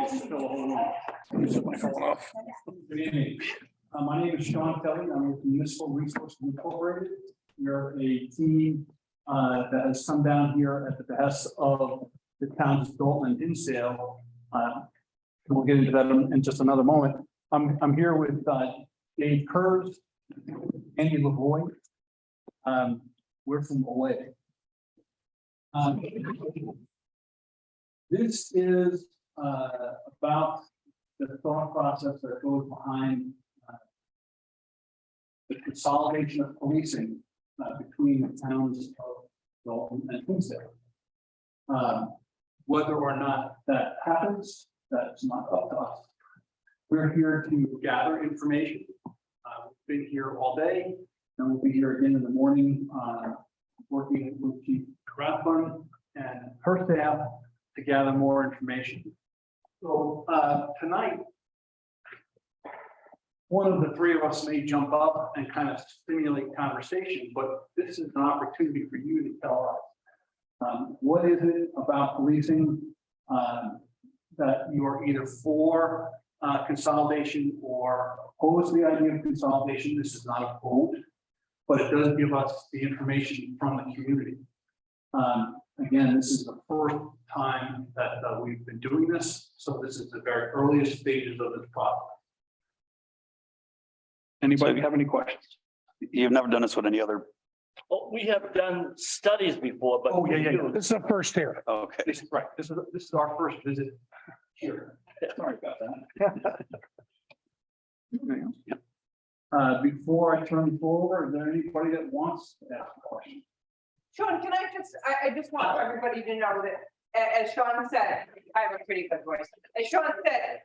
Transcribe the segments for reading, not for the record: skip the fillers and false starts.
Good evening. My name is Sean Kelly. I'm with Municipal Resources Incorporated. We're a team that has come down here at the behest of the towns of Dalton and Hinsdale. We'll get into that in just another moment. I'm here with Dave Kurz, Andy Lavoy. We're from away. This is about the thought process that goes behind the consolidation of policing between the towns of Dalton and Hinsdale. Whether or not that happens, that's not up to us. We're here to gather information. We've been here all day, and we'll be here again in the morning, working with Chief Rathbun and her staff to gather more information. So tonight, one of the three of us may jump up and kind of stimulate conversation, but this is an opportunity for you to tell us what is it about policing that you are either for consolidation or oppose the idea of consolidation. This is not a vote, but it does give us the information from the community. Again, this is the first time that we've been doing this, so this is the very earliest stages of this process. Anybody have any questions? You've never done this with any other? Well, we have done studies before, but. Oh, yeah. This is the first here. Okay. This is our first visit here. Sorry about that. Before I turn the floor over, is there anybody that wants to ask a question? Sean, can I just want everybody to know that, as Sean said, I have a pretty good voice. As Sean said,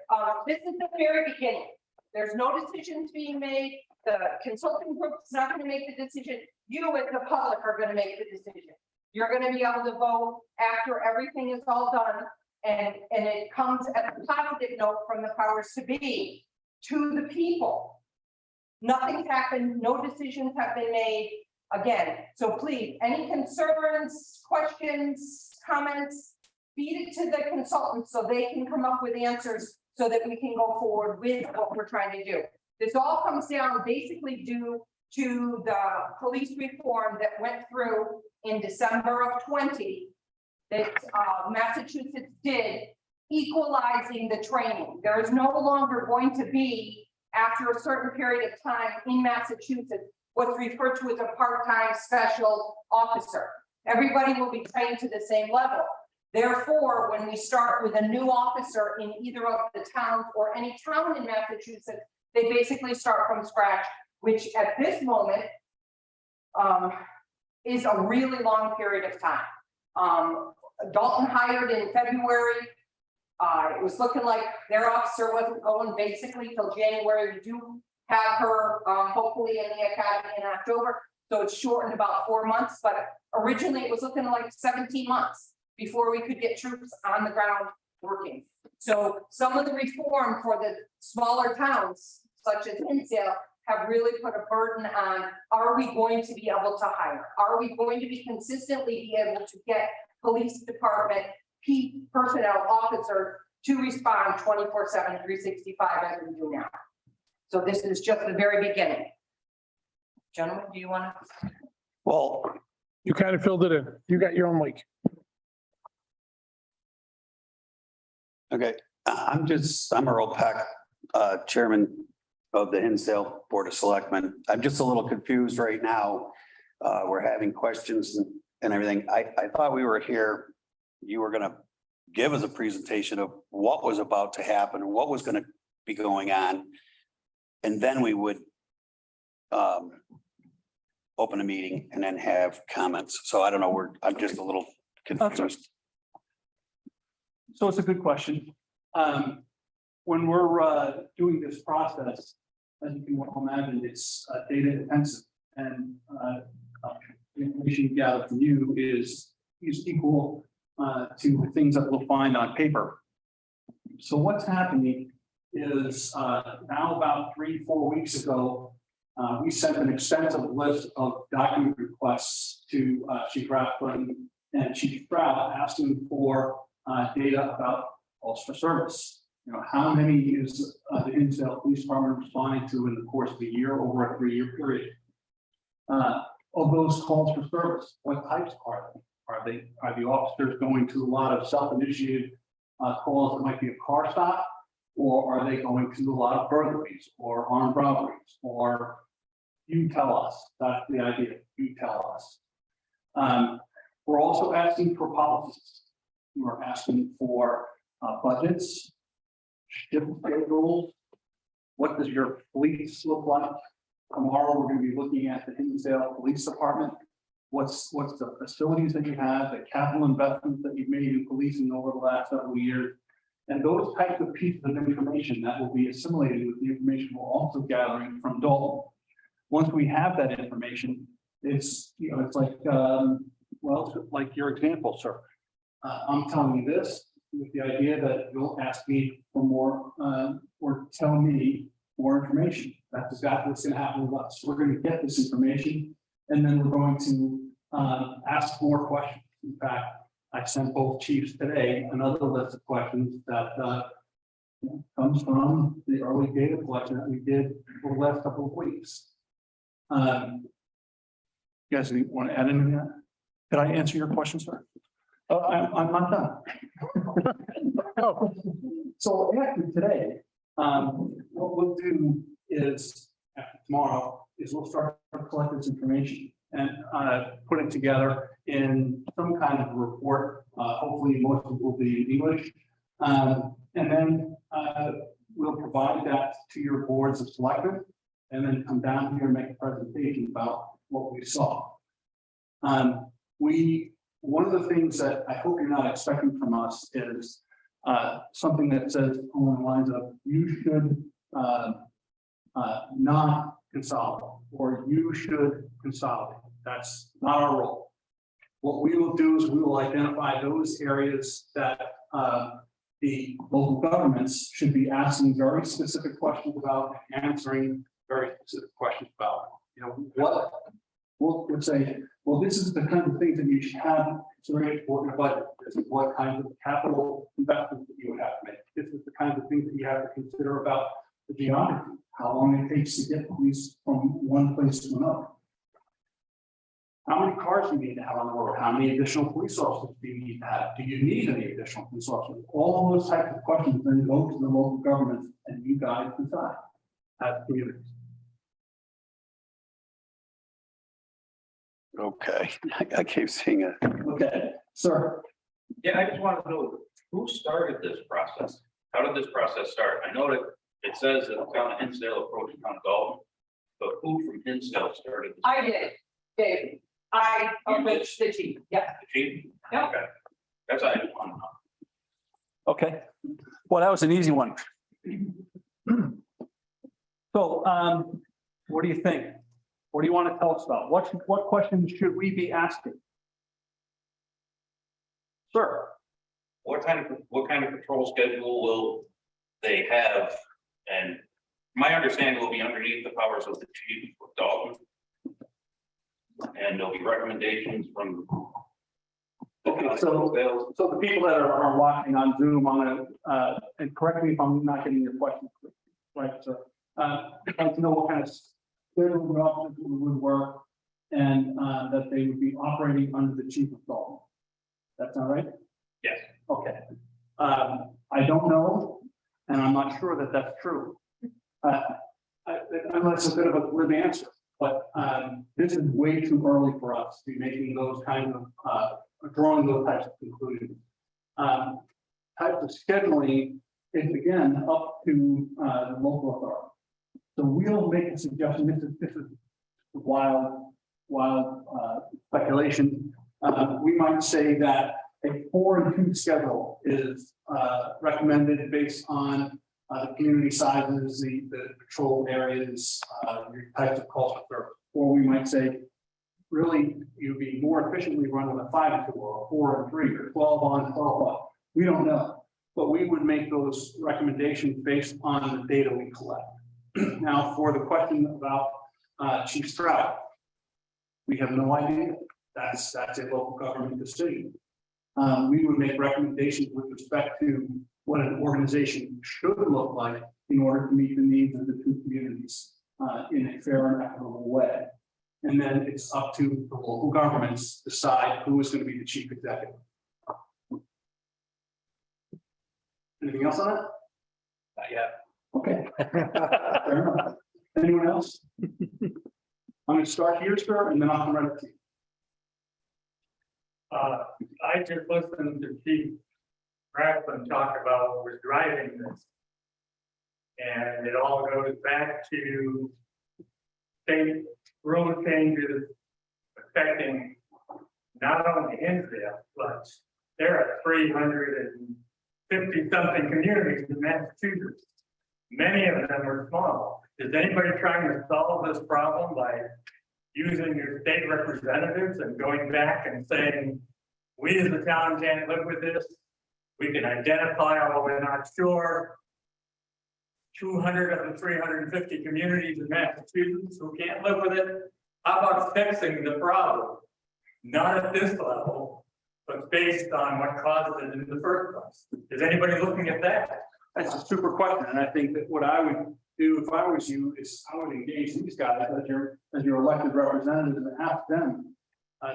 this is the very beginning. There's no decisions being made. The consulting group is not going to make the decision. You as the public are going to make the decision. You're going to be able to vote after everything is all done. And it comes as a positive note from the powers to be to the people. Nothing's happened. No decisions have been made. Again, so please, any concerns, questions, comments, feed it to the consultants so they can come up with answers so that we can go forward with what we're trying to do. This all comes down basically due to the police reform that went through in December of 20 that Massachusetts did, equalizing the training. There is no longer going to be, after a certain period of time in Massachusetts, what's referred to as a part-time special officer. Everybody will be trained to the same level. Therefore, when we start with a new officer in either of the towns or any town in Massachusetts, they basically start from scratch, which at this moment is a really long period of time. Dalton hired in February. It was looking like their officer wasn't going basically till January. We do have her hopefully in the academy in October. So it's shortened about 4 months, but originally it was looking like 17 months before we could get troops on the ground working. So some of the reform for the smaller towns, such as Hinsdale, have really put a burden on, are we going to be able to hire? Are we going to be consistently be able to get police department personnel officers to respond 24/7, 365 as we do now? So this is just the very beginning. Gentlemen, do you want to? Well, You kind of filled it in. You got your own mic. okay, I'm Earl Peck, chairman of the Hinsdale Board of Selectmen. I'm just a little confused right now. We're having questions and everything. I thought we were here, you were gonna give us a presentation of what was about to happen and what was gonna be going on. And then we would open a meeting and then have comments. So I don't know, I'm just a little confused. So it's a good question. When we're doing this process, as you can well imagine, it's data intensive, and the information you gather from you is equal to the things that we'll find on paper. So what's happening is now about 3-4 weeks ago, we sent an extensive list of document requests to Chief Rathbun and Chief Stroud asking for data about calls for service. how many is the Hinsdale Police Department responding to in the course of the year over a 3-year period? Of those calls for service, what types are they? Are the officers going to a lot of self-initiated calls that might be a car stop? Or are they going to a lot of burglaries or armed robberies? Or you tell us, that's the idea, you tell us. We're also asking for policies. We're asking for budgets, shift schedules. What does your police look like? Tomorrow, we're going to be looking at the Hinsdale Police Department. What's the facilities that you have, the capital investments that you've made in policing over the last several years, and those types of pieces of information that will be assimilated with the information we're also gathering from Dalton. Once we have that information, it's it's like like your example, sir. I'm telling you this with the idea that you'll ask me for more or tell me more information. That's exactly what's going to happen with us. We're going to get this information, and then we're going to ask more questions. In fact, I sent both chiefs today another list of questions that comes from the early data collection that we did for the last couple of weeks. You guys want to add anything to that? Did I answer your question, sir? I'm not done. Oh, So after today, what we'll do is after tomorrow is we'll start to collect this information and put it together in some kind of report. Hopefully, most of it will be in English, and then we'll provide that to your boards of selectmen, and then come down here and make a presentation about what we saw. One of the things that I hope you're not expecting from us is something that says along the lines of you should not consolidate or you should consolidate. That's not our role. What we will do is we will identify those areas that the local governments should be asking very specific questions about, answering very specific questions about. What we'll say, well, this is the kind of things that you should have. It's very important budget. This is what kind of capital investments that you would have to make. This is the kind of things that you have to consider about the geography, how long it takes to get police from one place to another. How many cars do you need to have on the road? How many additional police officers do you need to have? Do you need any additional police officers? All of those types of questions then go to the local governments and you guys decide as communities. Okay, I keep seeing it. Okay, sir. Yeah, I just want to know who started this process? How did this process start? I know that it says that the town of Hinsdale approached town of Dalton, but who from Hinsdale started this? I did, Dave. I approached the chief, yeah. The chief? Yep. Okay. That's what I just want to know. Okay, well, that was an easy one. So, what do you think? What do you want to tell us about? What questions should we be asking? Sir. What kind of patrol schedule will they have? And my understanding will be underneath the powers of the chief of Dalton. And there'll be recommendations from. Okay, so the people that are watching on Zoom, I'm gonna, and correct me if I'm not getting your question right, sir. I'd like to know what kind of schedule officers would work and that they would be operating under the chief of Dalton. That's all right? Yes. Okay. I don't know, and I'm not sure that that's true. Unless it's a bit of a glib answer, but this is way too early for us to be making those kind of drawing those types of conclusions. Types of scheduling is again up to the local authority. So we'll make a suggestion. This is wild speculation. We might say that a 4 and 2 schedule is recommended based on the community sizes, the patrol areas, your types of calls for service. Or we might say, really, you'd be more efficiently running a 5 and 2 or a 4 and 3 or 12 on, 12 off. We don't know, but we would make those recommendations based on the data we collect. Now, for the question about Chief Stroud, we have no idea. That's a local government decision. we would make recommendations with respect to what an organization should look like in order to meet the needs of the two communities in a fair and equitable way. And then it's up to the local governments to decide who is going to be the chief executive. Anything else on that? Not yet. Okay. Fair enough. Anyone else? I'm going to start here, sir, and then I'll come right up to you. I just listened to Chief Rathman talk about what was driving this. And it all goes back to state rule changes affecting not only Hinsdale, but there are 350 something communities in Massachusetts. Many of them are small. Is anybody trying to solve this problem by using your state representatives and going back and saying, we as a town can't live with this? We can identify, although we're not sure, 200 of the 350 communities in Massachusetts who can't live with it. How about fixing the problem? Not at this level, but based on what caused it in the first place. Is anybody looking at that? That's a super question, and I think that what I would do if I was you is I would engage these guys as your elected representatives and ask them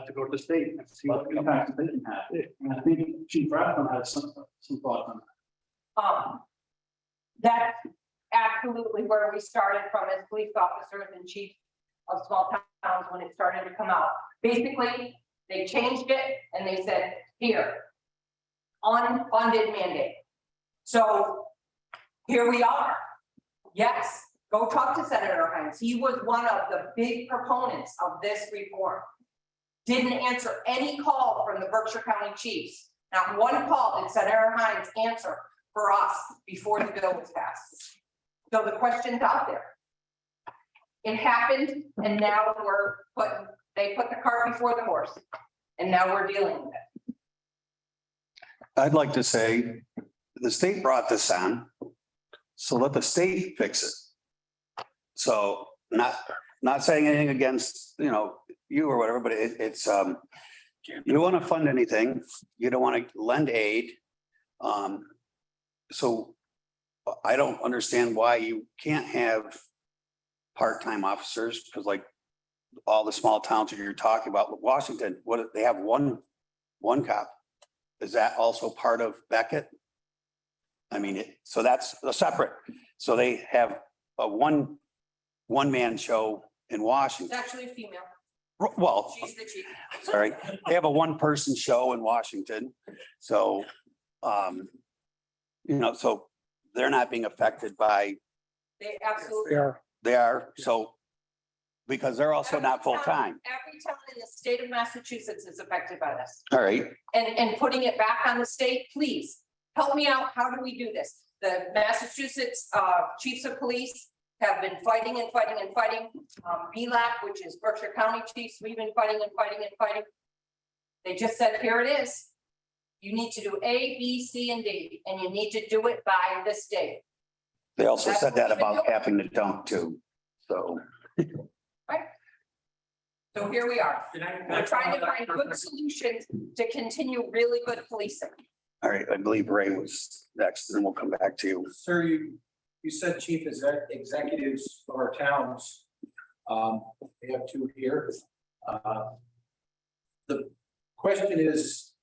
to go to the state and see what impact they can have. And I think Chief Rathman has some thoughts on that. That's absolutely where we started from as police officers and chiefs of small towns when it started to come out. Basically, they changed it and they said, here, unfunded mandate. So here we are. Yes, go talk to Senator Hines. He was one of the big proponents of this reform. Didn't answer any call from the Berkshire County chiefs. Not one call did Senator Hines answer for us before the bill was passed. So the question's out there. It happened, and now they put the cart before the horse, and now we're dealing with it. I'd like to say the state brought this on, so let the state fix it. So not saying anything against, you or whatever, but it's, you don't want to fund anything. You don't want to lend aid. So I don't understand why you can't have part-time officers, because like all the small towns that you're talking about, Washington, they have one cop. Is that also part of Beckett? I mean, so that's a separate, so they have a one-man show in Washington. It's actually a female. Well, She's the chief. sorry, they have a one-person show in Washington. So, so they're not being affected by, They absolutely. They are. so, because they're also not full-time. Every town in the state of Massachusetts is affected by this. All right, And putting it back on the state, please, help me out. How do we do this? The Massachusetts chiefs of police have been fighting and fighting and fighting. BLAC, which is Berkshire County Chiefs, we've been fighting and fighting and fighting. They just said, here it is. You need to do A, B, C, and D, and you need to do it by this date. they also said that about having to dunk too, so. So here we are. We're trying to find good solutions to continue really good policing. All right, I believe Ray was next, and we'll come back to you. Sir, you said chief executives of our towns. We have two here. The question is,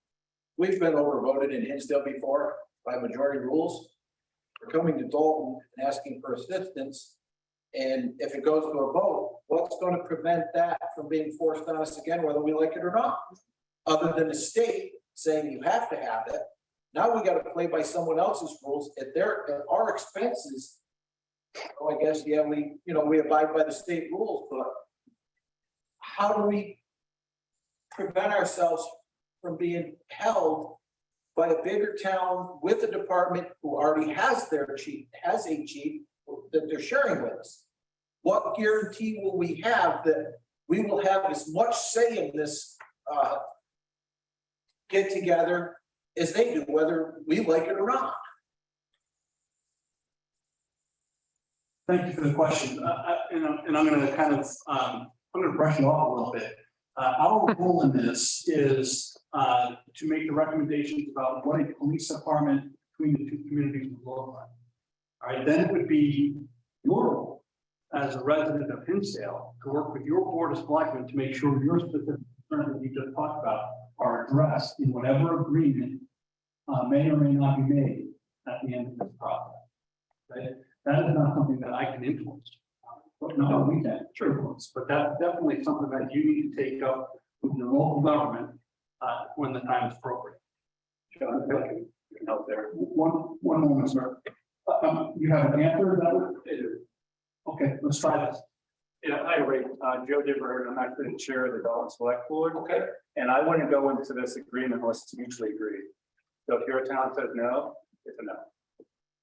we've been overvoted in Hinsdale before by majority rules. We're coming to Dalton and asking for assistance. And if it goes to a vote, what's going to prevent that from being forced on us again, whether we like it or not? Other than the state saying you have to have it. Now we got to play by someone else's rules at our expenses. Oh, I guess, yeah, we abide by the state rules, but how do we prevent ourselves from being held by a bigger town with a department who already has a chief that they're sharing with us? What guarantee will we have that we will have as much say in this get together as they do, whether we like it or not? Thank you for the question. And I'm going to kind of, I'm going to brush it off a little bit. Our role in this is to make the recommendation recommendations about what a police department between the two communities would look like. All right, then it would be your role as a resident of Hinsdale to work with your board of selectmen to make sure your specific concerns that you just talked about are addressed in whatever agreement may or may not be made at the end of this process. Right? That is not something that I can influence. But no, we can influence, but that's definitely something that you need to take up with your local government when the time is appropriate. John, if I can help there. One moment, sir. You have an answer that would? Okay, let's try this. Yeah, hi, Ray. Joe Diverger, I'm actually the chair of the Dalton Select Board. Okay. And I wouldn't go into this agreement unless it's mutually agreed. So if your town says no, it's a no.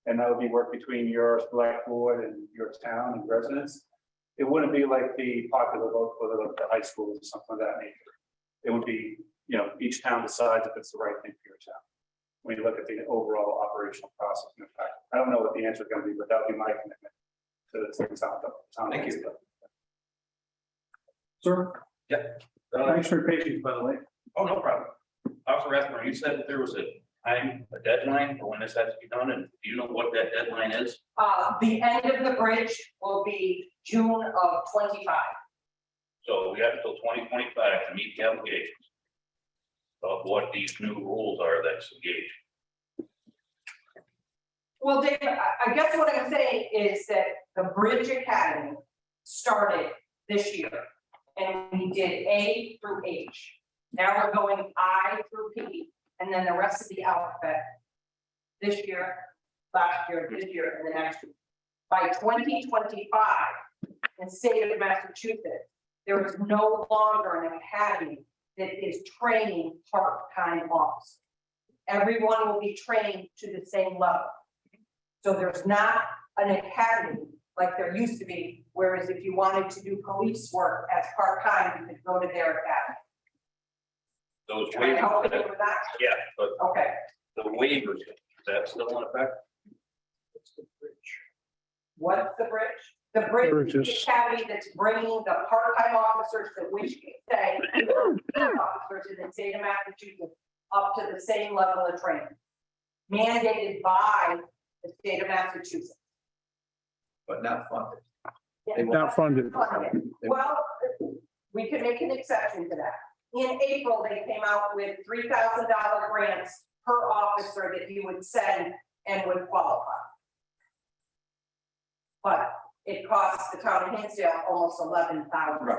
And that would be work between your select board and your town and residents. It wouldn't be like the popular vote for the high schools or something of that nature. It would be, you know, each town decides if it's the right thing for your town. When you look at the overall operational process, in fact, I don't know what the answer is going to be, but that would be my commitment to the town. Thank you. Sir? Yeah. Thanks for your patience, by the way. Oh, no problem. Officer Rathmore, you said that there was a deadline for when this has to be done, and do you know what that deadline is? The end of the bridge will be June of 25. So we have until 2025 to meet the obligations of what these new rules are that's engaged. Well, Dave, I guess what I'm saying is that the Bridge Academy started this year, and we did A through H. Now we're going I through P, and then the rest of the alphabet this year, last year, this year, and the next year. By 2025, in the state of Massachusetts, there is no longer an academy that is training part-time officers. Everyone will be trained to the same level. So there's not an academy like there used to be, whereas if you wanted to do police work as part-time, you could go to their academy. Those Can I help you waivers, with that? yeah, but Okay, the waivers, is that still in effect? what's the bridge? The bridge is the academy that's bringing the part-time officers that wish to stay, officers in the state of Massachusetts, up to the same level of training. Mandated by the state of Massachusetts. But not funded. Not funded. Well, we can make an exception to that. In April, they came out with $3,000 grants per officer that you would send and would qualify. But it costs the town of Hinsdale almost $11,000. Right.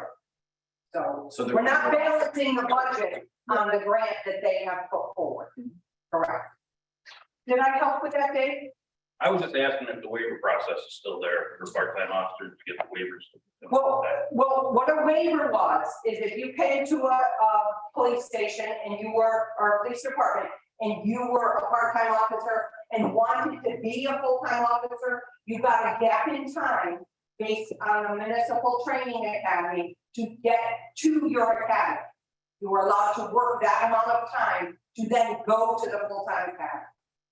So So we're not balancing the budget on the grant that they have put forward. Correct. Did I help with that, Dave? I was just asking if the waiver process is still there for part-time officers to get the waivers. Well, what a waiver was, is if you came to a police station and you were, or a police department, and you were a part-time officer and wanted to be a full-time officer, you got a gap in time based on a municipal training academy to get to your academy. You were allowed to work that amount of time to then go to the full-time academy.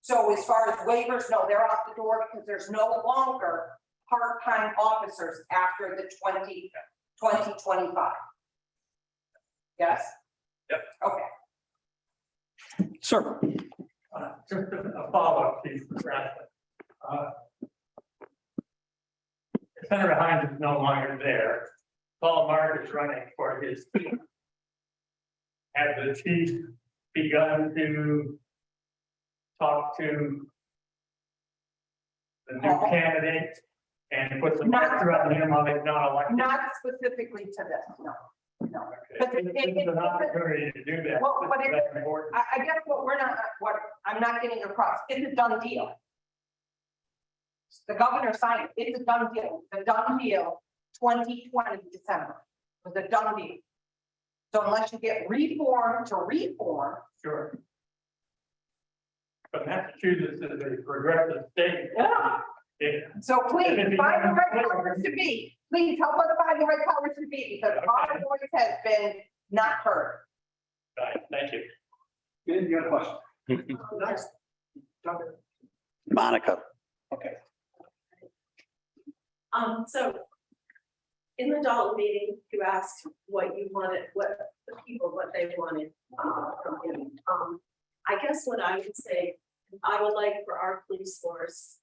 So as far as waivers, no, they're out the door because there's no longer part-time officers after the 2025. Yes? Yep. Okay. Sir. Just a follow-up piece for Grafton. Senator Hines is no longer there. Paul Mark is running for his seat. Has the chief begun to talk to the new candidate and put some pressure on him on his non-elected? Not specifically to this, no, no. Okay. This is an opportunity to do that. Well, but This is that important. I guess what I'm not getting across, it's a done deal. The governor signed it, it's a done deal, the done deal, 2020 December, was a done deal. So unless you get reformed to reform. Sure. But Massachusetts is a progressive state. Yeah. It- So please, If it find the right becomes- powers to be, please help us find the right powers to be, because our voice has been not heard. Right, thank you. Ben, you got a question? Next. Monica. Okay. So in the Dalton meeting, you asked what you wanted, what the people, what they wanted from him. I guess what I would say, I would like for our police force,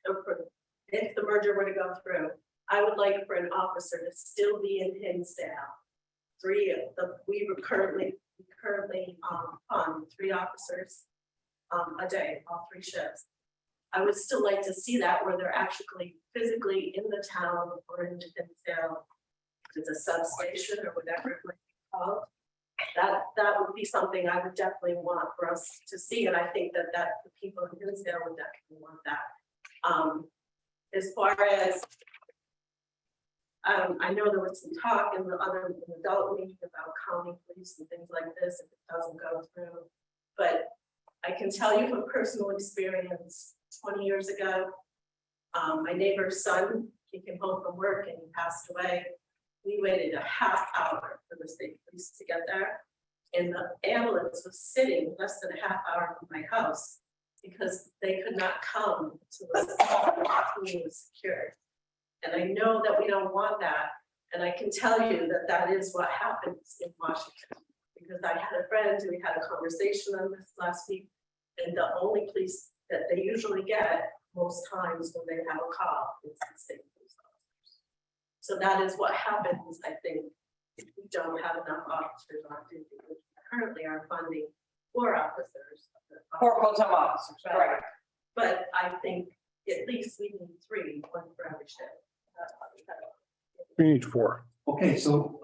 or for, if the merger were to go through, I would like for an officer to still be in Hinsdale. We currently fund 3 officers a day, all 3 shifts. I would still like to see that where they're actually physically in the town or in Hinsdale. It's a substation or whatever it might be called. That would be something I would definitely want for us to see, and I think that the people in Hinsdale would definitely want that. As far as I know there was some talk in the Dalton meeting about county police and things like this if it doesn't go through. But I can tell you from personal experience, 20 years ago, my neighbor's son, he came home from work and he passed away. We waited a half hour for the state police to get there. And the ambulance was sitting less than a half hour from my house because they could not come to the scene was secured. And I know that we don't want that. And I can tell you that that is what happens in Washington. Because I had a friend who we had a conversation on this last week. And the only police that they usually get most times when they have a call is the state police officers. So that is what happens, I think, if we don't have enough officers on duty, which currently are funding 4 officers. 4 full-time officers, right? But I think at least we need 3, 1 for every shift. We need 4. Okay, so,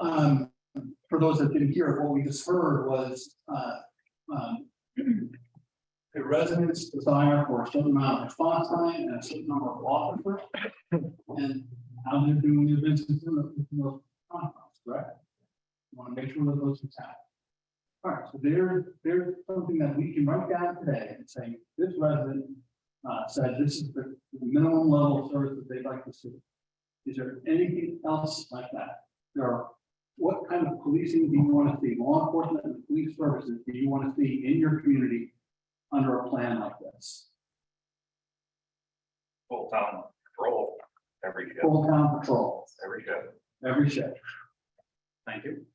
for those that didn't hear, what we just heard was, the residents' desire for a certain amount of response time and a certain number of officers. And how they're doing their business in those conflicts, correct? You want to make sure that those things happen. All right, so there's something that we can write down today and say, this resident said this is the minimum level of service that they'd like to see. Is there anything else like that? What kind of policing do you want to see? Law enforcement and police services do you want to see in your community under a plan like this? Full town patrol every shift, Full town patrol, every shift. every shift. Thank you.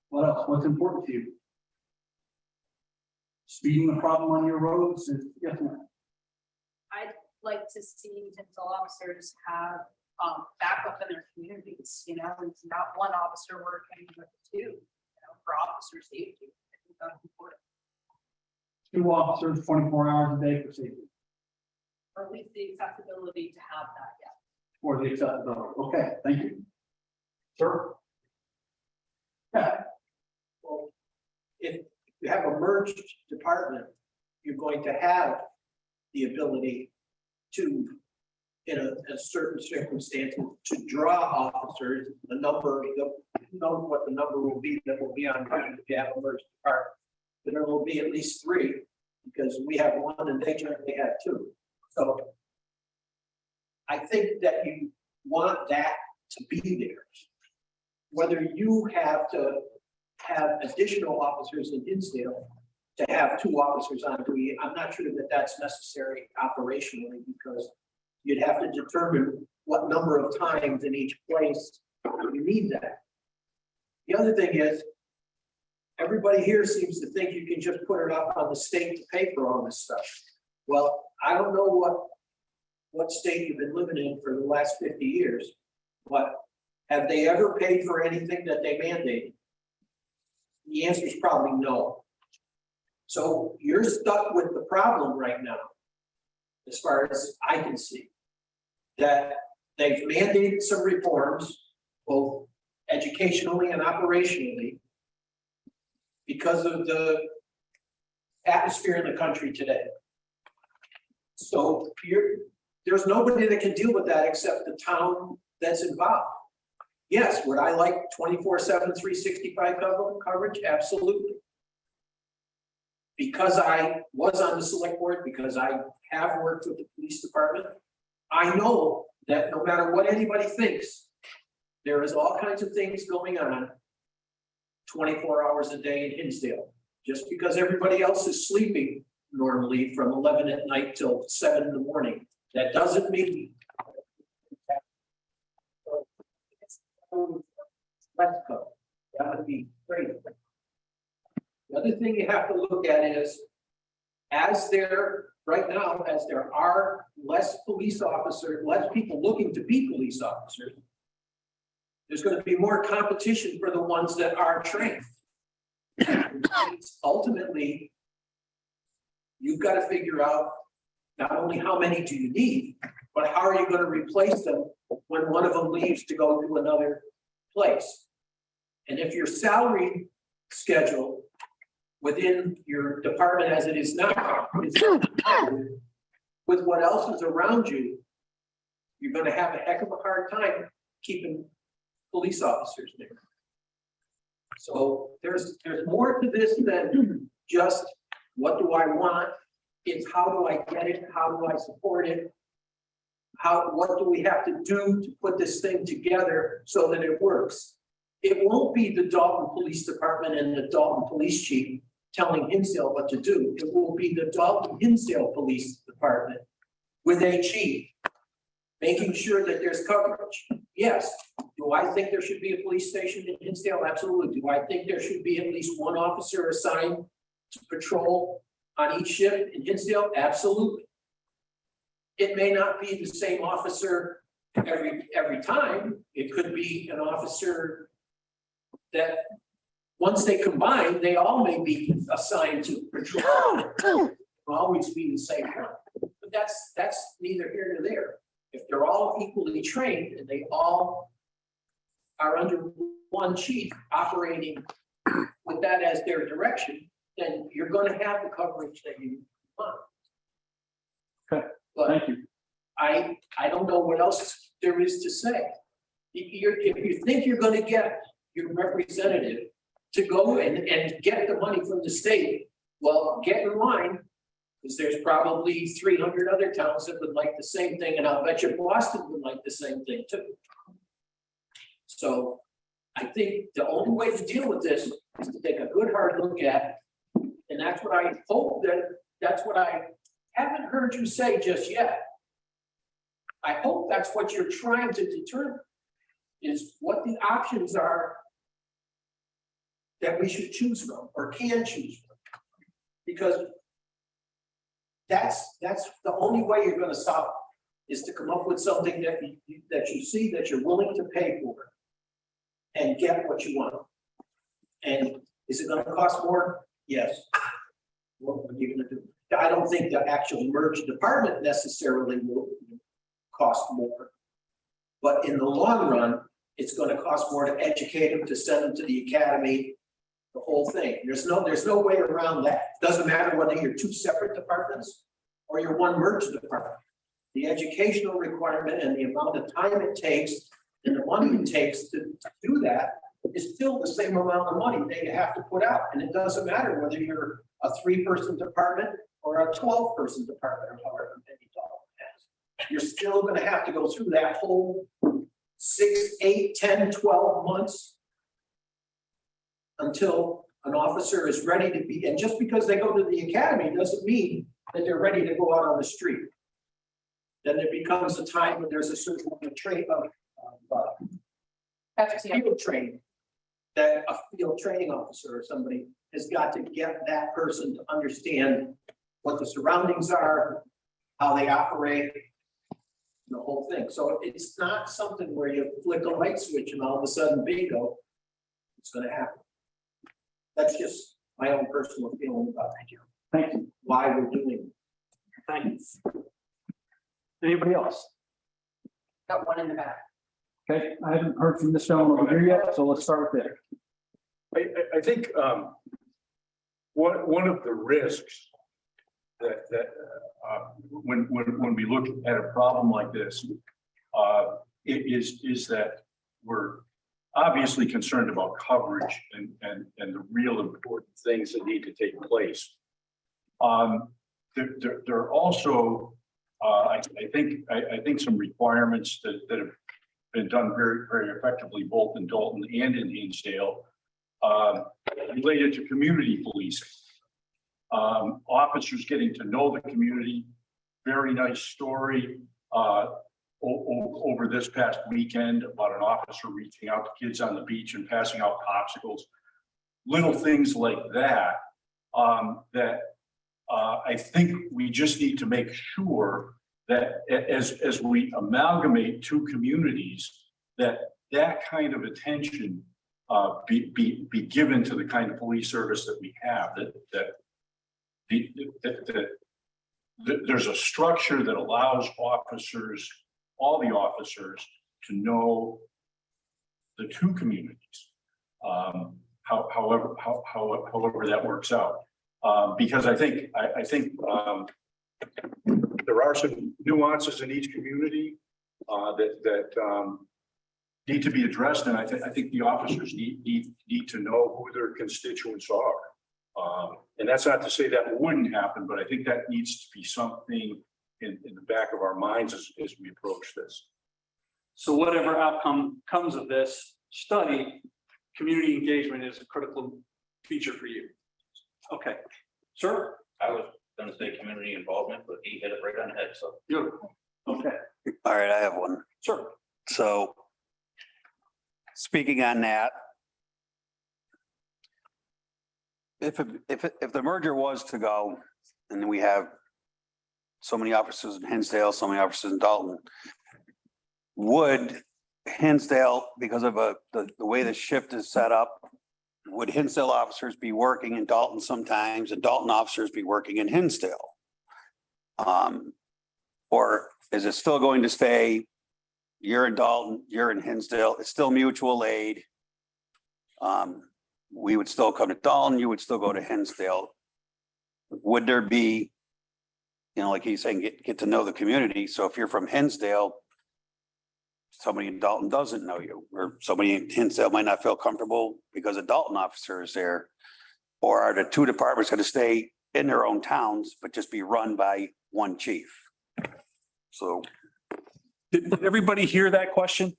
What else? What's important to you? Speeding the problem on your roads is, yes, ma'am. I'd like to see Hinsdale officers have backup in their communities, you know, it's not one officer working, but 2, you know, for officer safety. I think that's important. 2 officers, 24 hours a day for safety, Or at least the accessibility to have that, yeah. or the accessibility. Okay, thank you. Sir? Yeah, Well, if you have a merged department, you're going to have the ability to, in a certain circumstance, to draw officers, the number, who knows what the number will be that will be on duty if you have a merged department. But there will be at least 3, because we have 1 and they generally have 2. So I think that you want that to be there. Whether you have to have additional officers in Hinsdale to have 2 officers on duty, I'm not sure that that's necessary operationally, because you'd have to determine what number of times in each place you need that. The other thing is, everybody here seems to think you can just put it up on the state to pay for all this stuff. Well, I don't know what state you've been living in for the last 50 years, but have they ever paid for anything that they mandated? The answer is probably no. So you're stuck with the problem right now, as far as I can see, that they've mandated some reforms, both educationally and operationally, because of the atmosphere in the country today. So there's nobody that can deal with that except the town that's involved. Yes, would I like 24/7, 365 coverage? Absolutely. Because I was on the select board, because I have worked with the police department, I know that no matter what anybody thinks, there is all kinds of things going on 24 hours a day in Hinsdale. Just because everybody else is sleeping normally from 11 at night till 7 in the morning, that doesn't mean let's go. That would be great. The other thing you have to look at is, right now, as there are less police officers, less people looking to be police officers, there's gonna be more competition for the ones that are trained. Ultimately, you've got to figure out not only how many do you need, but how are you gonna replace them when one of them leaves to go to another place? And if your salary schedule within your department as it is now is with what else is around you, you're gonna have a heck of a hard time keeping police officers there. So there's more to this than just what do I want? It's how do I get it? How do I support it? What do we have to do to put this thing together so that it works? It won't be the Dalton Police Department and the Dalton Police Chief telling Hinsdale what to do. It will be the Dalton Hinsdale Police Department with a chief, making sure that there's coverage. Yes. Do I think there should be a police station in Hinsdale? Absolutely. Do I think there should be at least one officer assigned to patrol on each shift in Hinsdale? Absolutely. It may not be the same officer every time. It could be an officer that once they combine, they all may be assigned to patrol. It'll always be the same one. But that's neither here nor there. If they're all equally trained and they all are under one chief operating with that as their direction, then you're going to have the coverage that you want. Okay, but thank you. I don't know what else there is to say. If you think you're going to get your representative to go and get the money from the state, well, get in line, because there's probably 300 other towns that would like the same thing, and I'll bet you Boston would like the same thing too. So I think the only way to deal with this is to take a good hard look at, and that's what I hope that's what I haven't heard you say just yet. I hope that's what you're trying to determine, is what the options are that we should choose from or can choose from. Because that's the only way you're going to solve it, is to come up with something that you see that you're willing to pay for and get what you want. And is it going to cost more? Yes. What are you going to do? I don't think the actual merged department necessarily will cost more, but in the long run, it's going to cost more to educate them, to send them to the academy, the whole thing. There's no way around that. It doesn't matter whether you're two separate departments or you're one merged department. The educational requirement and the amount of time it takes and the money it takes to do that is still the same amount of money that you have to put out. And it doesn't matter whether you're a 3-person department or a 12-person department, or however many Dalton has. You're still going to have to go through that whole 6, 8, 10, 12 months until an officer is ready to be, and just because they go to the academy doesn't mean that they're ready to go out on the street. Then there becomes a time when there's a certain field training, that a field training officer or somebody has got to get that person to understand what the surroundings are, how they operate, the whole thing. So it's not something where you flick a light switch and all of a sudden bingo, it's going to happen. That's just my own personal feeling about it. Thank you. Why we're doing it. Thank you. Anybody else? Got one in the back. Okay, I haven't heard from this gentleman over here yet, so let's start with there. I think one of the risks that when we look at a problem like this is that we're obviously concerned about coverage and the real important things that need to take place. There are also I think some requirements that have been done very, very effectively both in Dalton and in Hinsdale related to community policing. Officers getting to know the community. Very nice story over this past weekend about an officer reaching out to kids on the beach and passing out popsicles. Little things like that that I think we just need to make sure that as we amalgamate two communities, that kind of attention be given to the kind of police service that we have, that there's a structure that allows officers, all the officers, to know the two communities. However that works out. Because I think there are some nuances in each community that need to be addressed, and I think the officers need to know who their constituents are. And that's not to say that wouldn't happen, but I think that needs to be something in the back of our minds as we approach this. So whatever outcome comes of this study, community engagement is a critical feature for you. Okay, sir? I was gonna say community involvement, but he hit it right on the head, so. Beautiful. Okay, All right, I have one. sure. So speaking on that, if the merger was to go and we have so many officers in Hinsdale, so many officers in Dalton, would Hinsdale, because of the way the shift is set up, would Hinsdale officers be working in Dalton sometimes and Dalton officers be working in Hinsdale? Or is it still going to stay, you're in Dalton, you're in Hinsdale, it's still mutual aid? We would still come to Dalton, you would still go to Hinsdale. Would there be, like he's saying, get to know the community. So if you're from Hinsdale, somebody in Dalton doesn't know you, or somebody in Hinsdale might not feel comfortable because a Dalton officer is there. Or are the two departments going to stay in their own towns, but just be run by one chief? So. Did everybody hear that question?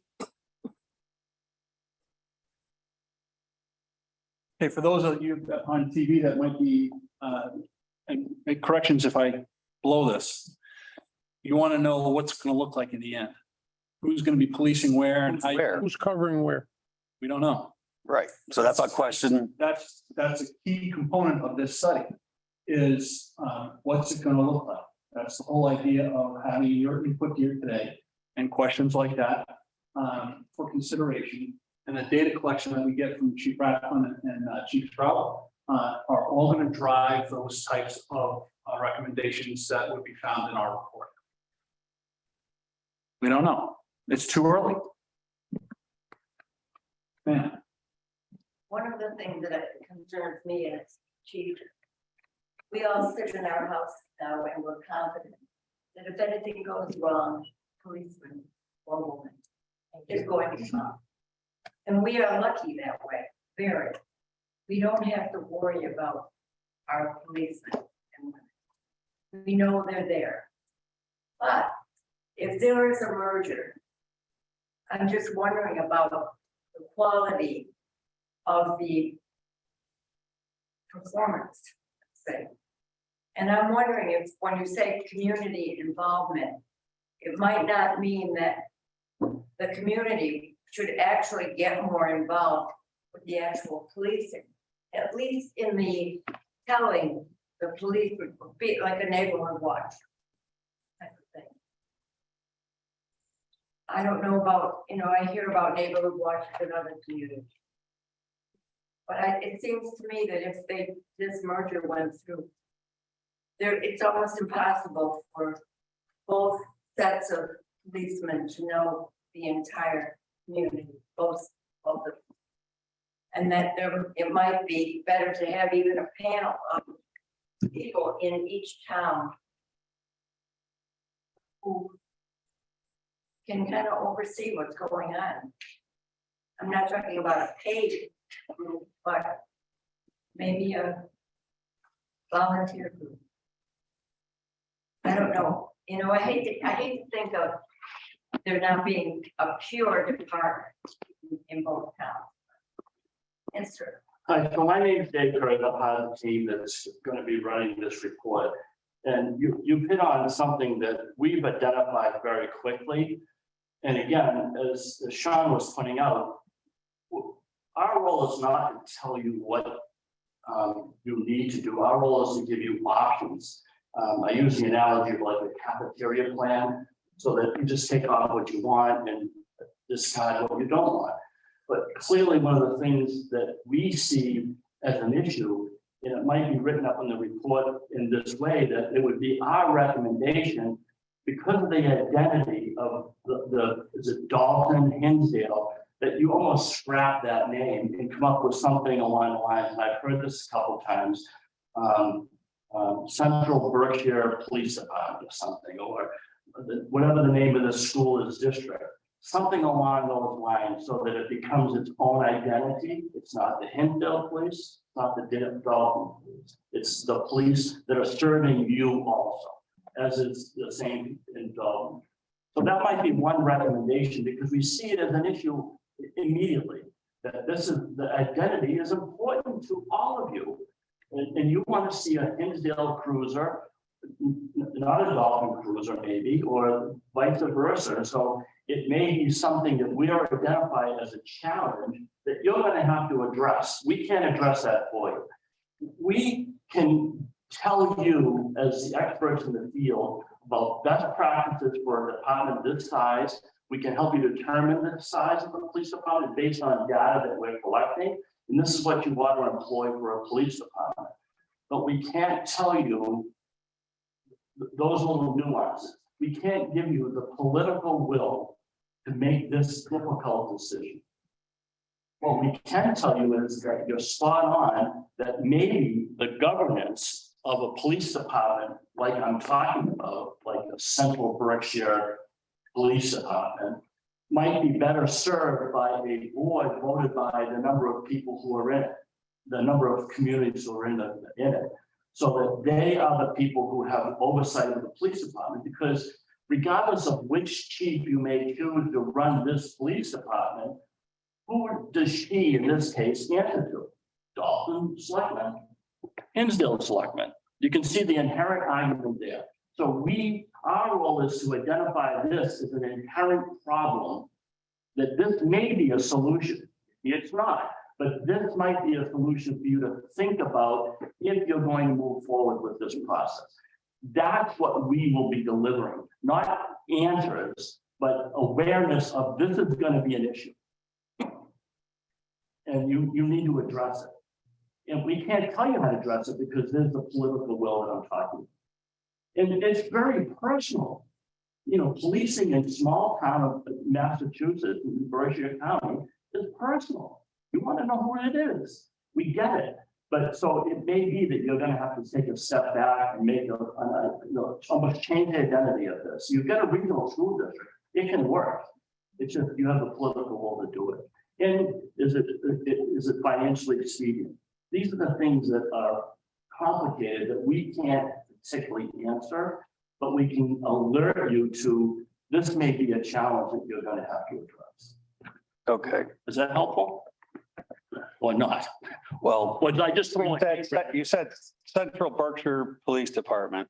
Okay, for those of you on TV that might be, and make corrections if I blow this. You want to know what's going to look like in the end. Who's going to be policing where and how? Where? Who's covering where? We don't know. Right. So that's a question. That's a key component of this study is what's it going to look like? That's the whole idea of having your input here today and questions like that for consideration. And the data collection that we get from Chief Ratcliffe and Chief Stroud are all going to drive those types of recommendations that would be found in our report. We don't know. It's too early. Man. One of the things that concerns me is, Chief, we all sit in our house now and we're confident that if anything goes wrong, policeman or woman is going to come. And we are lucky that way, very. We don't have to worry about our policemen and women. We know they're there. But if there is a merger, I'm just wondering about the quality of the performance, say. And I'm wondering if when you say community involvement, it might not mean that the community should actually get more involved with the actual policing, at least in the telling the police would be like a neighborhood watch type of thing. I don't know about, I hear about neighborhood watches in other communities. But it seems to me that if this merger went through, it's almost impossible for both sets of policemen to know the entire community, both of them. And that it might be better to have even a panel of people in each town who can kind of oversee what's going on. I'm not talking about a paid group, but maybe a volunteer group. I don't know. I hate to think of there not being a pure department in both towns. Yes, sir. Hi, so my name is Dave Curry, I'm part of the team that's going to be running this report. And you hit on something that we've identified very quickly. And again, as Sean was pointing out, our role is not to tell you what you need to do. Our role is to give you options. I use the analogy of like a cafeteria plan, so that you just take off what you want and discard what you don't want. But clearly, one of the things that we see as an issue, and it might be written up in the report in this way, that it would be our recommendation, because of the identity of is it Dalton, Hinsdale, that you almost scrap that name and come up with something along the lines, and I've heard this a couple times, Central Berkshire Police Department or something, or whatever the name of the school is, district, something along those lines, so that it becomes its own identity. It's not the Hinsdale Police, not the Dalton Police. It's the police that are serving you also, as is the same in Dalton. So that might be one recommendation, because we see it as an issue immediately, that this is, the identity is important to all of you. And you want to see a Hinsdale cruiser, not a Dalton cruiser maybe, or vice versa. So it may be something that we are identifying as a challenge that you're going to have to address. We can't address that for you. We can tell you, as the experts in the field, about best practices for a department this size. We can help you determine the size of the police department based on data that we're collecting. And this is what you want to employ for a police department. But we can't tell you those little nuances. We can't give you the political will to make this difficult decision. What we can tell you is that you're spot on, that maybe the governance of a police department, like I'm talking about, like the Central Berkshire Police Department, might be better served by a board voted by the number of people who are in it, the number of communities who are in it, so that they are the people who have oversight of the police department. Because regardless of which chief you may choose to run this police department, who does she, in this case, answer to? Dalton Selectmen, Hinsdale Selectmen. You can see the inherent argument there. So our role is to identify this as an inherent problem, that this may be a solution. It's not, but this might be a solution for you to think about if you're going to move forward with this process. That's what we will be delivering, not answers, but awareness of this is going to be an issue. And you need to address it. And we can't tell you how to address it because there's the political will that I'm talking about. And it's very personal. You know, policing in small town of Massachusetts, in Berkshire County, is personal. You want to know who it is. We get it. But so it may be that you're going to have to take a step back and make almost change the identity of this. You've got a regional school district. It can work. It's just you have the political will to do it. And is it financially expedient? These are the things that are complicated that we can't particularly answer, but we can alert you to this may be a challenge that you're going to have to address. Okay. Is that helpful? Or not? Well, What did I just throw? you said Central Berkshire Police Department.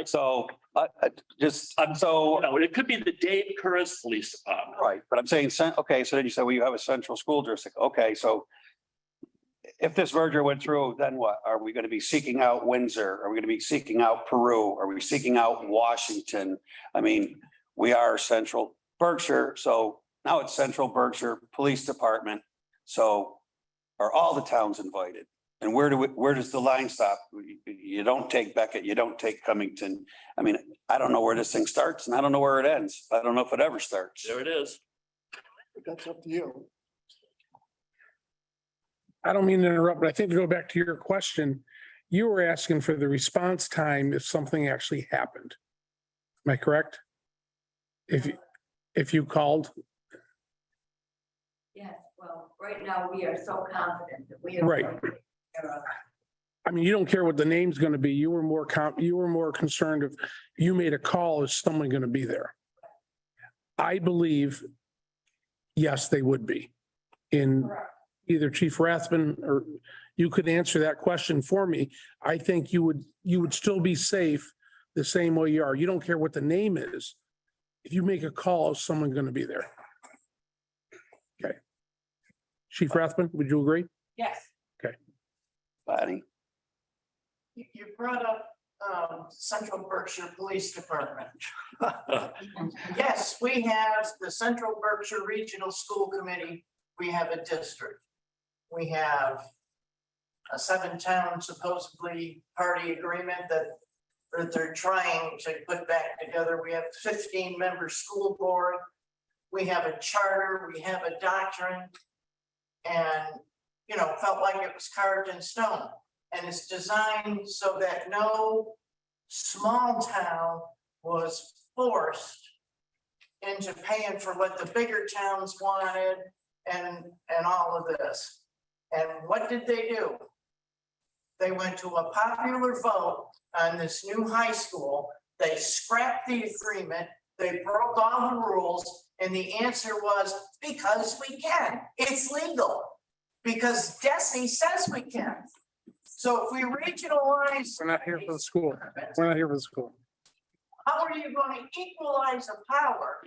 So It could be the Dave Curtis Police Department. right, but I'm saying, okay, so then you said, well, you have a central school district. Okay, so if this merger went through, then what? Are we going to be seeking out Windsor? Are we going to be seeking out Peru? Are we seeking out Washington? I mean, we are Central Berkshire, so now it's Central Berkshire Police Department. So are all the towns invited? And where does the line stop? You don't take Beckett, you don't take Cummington. I mean, I don't know where this thing starts and I don't know where it ends. I don't know if it ever starts. There it is. That's up to you. I don't mean to interrupt, but I think to go back to your question, you were asking for the response time if something actually happened. Am I correct? If you called? Yes, well, right now we are so confident that we are. Right. I mean, you don't care what the name's gonna be. You were more concerned if you made a call, is someone gonna be there? I believe, yes, they would be. In either Chief Rathman or you could answer that question for me. I think you would still be safe the same way you are. You don't care what the name is. If you make a call, is someone gonna be there? Okay. Chief Rathman, would you agree? Yes. Okay. Patty. You brought up Central Berkshire Police Department. Yes, we have the Central Berkshire Regional School Committee. We have a district. We have a 7-town supposedly party agreement that they're trying to put back together. We have 15-member school board. We have a charter, we have a doctrine. And, you know, felt like it was carved in stone. And it's designed so that no small town was forced into paying for what the bigger towns wanted and all of this. And what did they do? They went to a popular vote on this new high school. They scrapped the agreement. They broke all the rules. And the answer was because we can. It's legal. Because DESI says we can. So if we regionalize. We're not here for the school. We're not here for the school. How are you going to equalize the power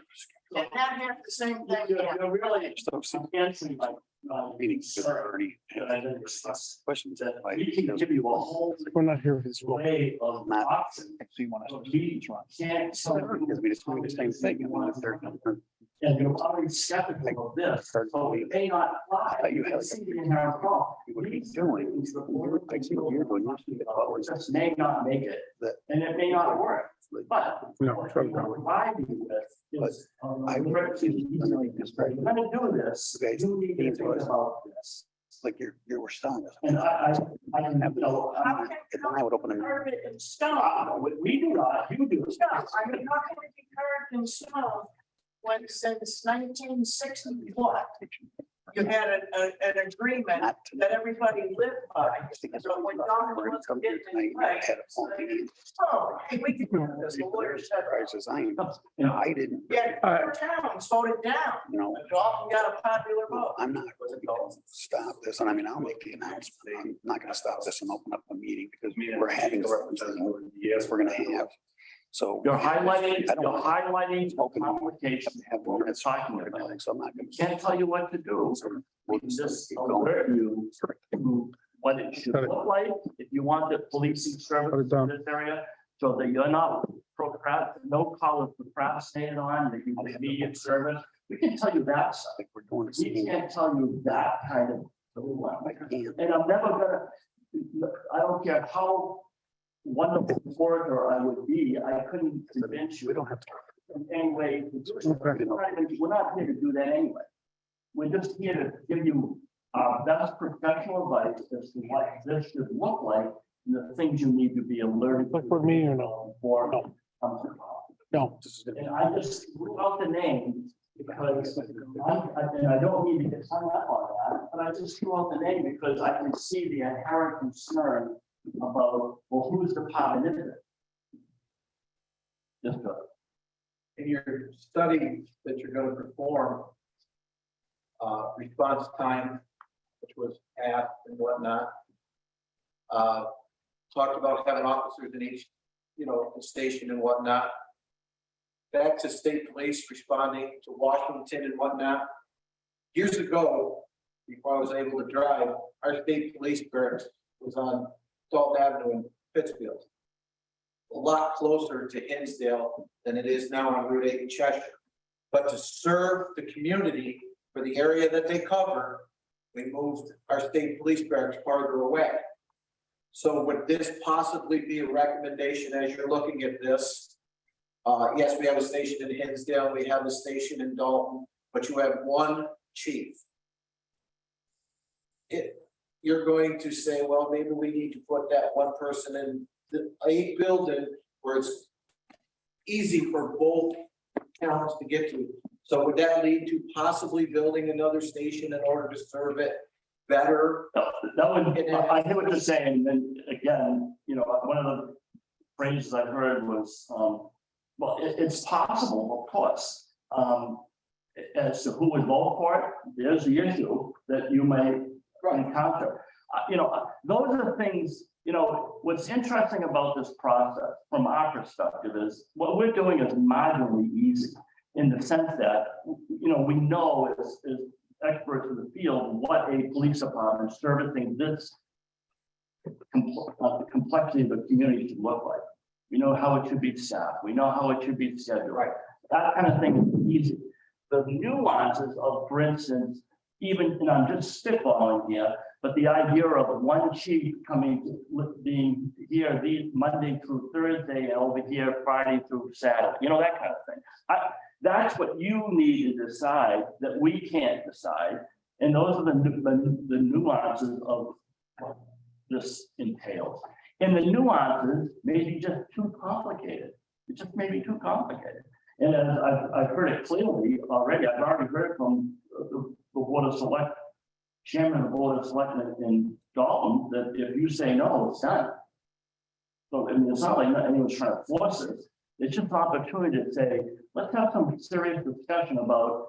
and not have the same thing? You're really answering my Meetings. Questions. that we can give you a whole We're not here for the school. way of Not- options. We can't. Because we just do the same thing. And then if they're- And you're already skeptical of this, so it may not fly. You have- See the inherent problem. What are you doing? I see what you're doing. You're speaking about It just may not make it, and it may not work, but. No, what try to we go. provide you with is, I would- you're gonna do this, you need to think about this. like you were telling us. And I, you know, How can If I would open a carve it in stone? we do not, you do. No, I mean, how can it be carved in stone when since 1961, you had an agreement Not to- that everybody lived by? I think it's- So when Dalton We're gonna was come here getting tonight. I right, had a phone meeting. oh, hey, we can do this, the lawyer said. Surprised as I am. You know, I didn't, Yeah, four towns voted down, you know, and Dalton got a popular vote. I'm not going to stop this. And I mean, I'll make the announcement. I'm not going to stop this and open up a meeting because we're having something. Yes, we're going to have. So. You're highlighting, I don't- you're highlighting Open. complications Have of what it's talking more about. so I'm not going Can't tell you what to do. We'll We can just keep going. alert you to what it should look like, if you want the policing service in this area, so that you're not no call of procrastinated on, that you need immediate service. We can tell you that stuff. Like we're doing. We can't tell you that kind of. I can't. And I'm never gonna, I don't care how wonderful orator I would be, I couldn't convince you We don't have to. in any way to do it. We're not here to do that anyway. We're just here to give you best professional advice as to what this should look like, and the things you need to be alerted. Look for me or no? For. No. This is gonna And I just threw out the name because and I don't need to get hung up on that, but I just threw out the name because I can see the inherent concern about, well, whose department is it? Just go. In your study that you're gonna perform, response time, which was asked and whatnot, talked about having officers in each, station and whatnot. Back to state police responding to Washington and whatnot. Years ago, before I was able to drive, our state police barracks was on Dalton Avenue in Pittsfield. A lot closer to Hinsdale than it is now on Route 8 in Cheshire. But to serve the community for the area that they cover, we moved our state police barracks farther away. So would this possibly be a recommendation as you're looking at this? Yes, we have a station in Hinsdale, we have a station in Dalton, but you have one chief. You're going to say, well, maybe we need to put that one person in a building where it's easy for both towns to get to. So would that lead to possibly building another station in order to serve it better? That would, I hear what you're saying, and again, one of the phrases I heard was, well, it's possible, of course. As to who would vote for it, there's the issue that you may encounter. Those are the things, what's interesting about this process from our perspective is what we're doing is marginally easy in the sense that, we know as experts in the field, what a police department servicing this the complexity of the community should look like. We know how it should be staffed. We know how it should be scheduled. Right. That kind of thing is easy. The nuances of, for instance, even, and I'm just spitballing here, but the idea of one chief coming, being here these Monday through Thursday and over here Friday through Saturday, you know, that kind of thing. That's what you need to decide that we can't decide. And those are the nuances of what this entails. And the nuances may be just too complicated. It just may be too complicated. And as I've heard it clearly already, I've already heard from the Board of Select, Chairman of the Board of Selectmen in Dalton, that if you say no, it's done. So, I mean, it's not like anyone's trying to force it. It's just an opportunity to say, let's have some serious discussion about,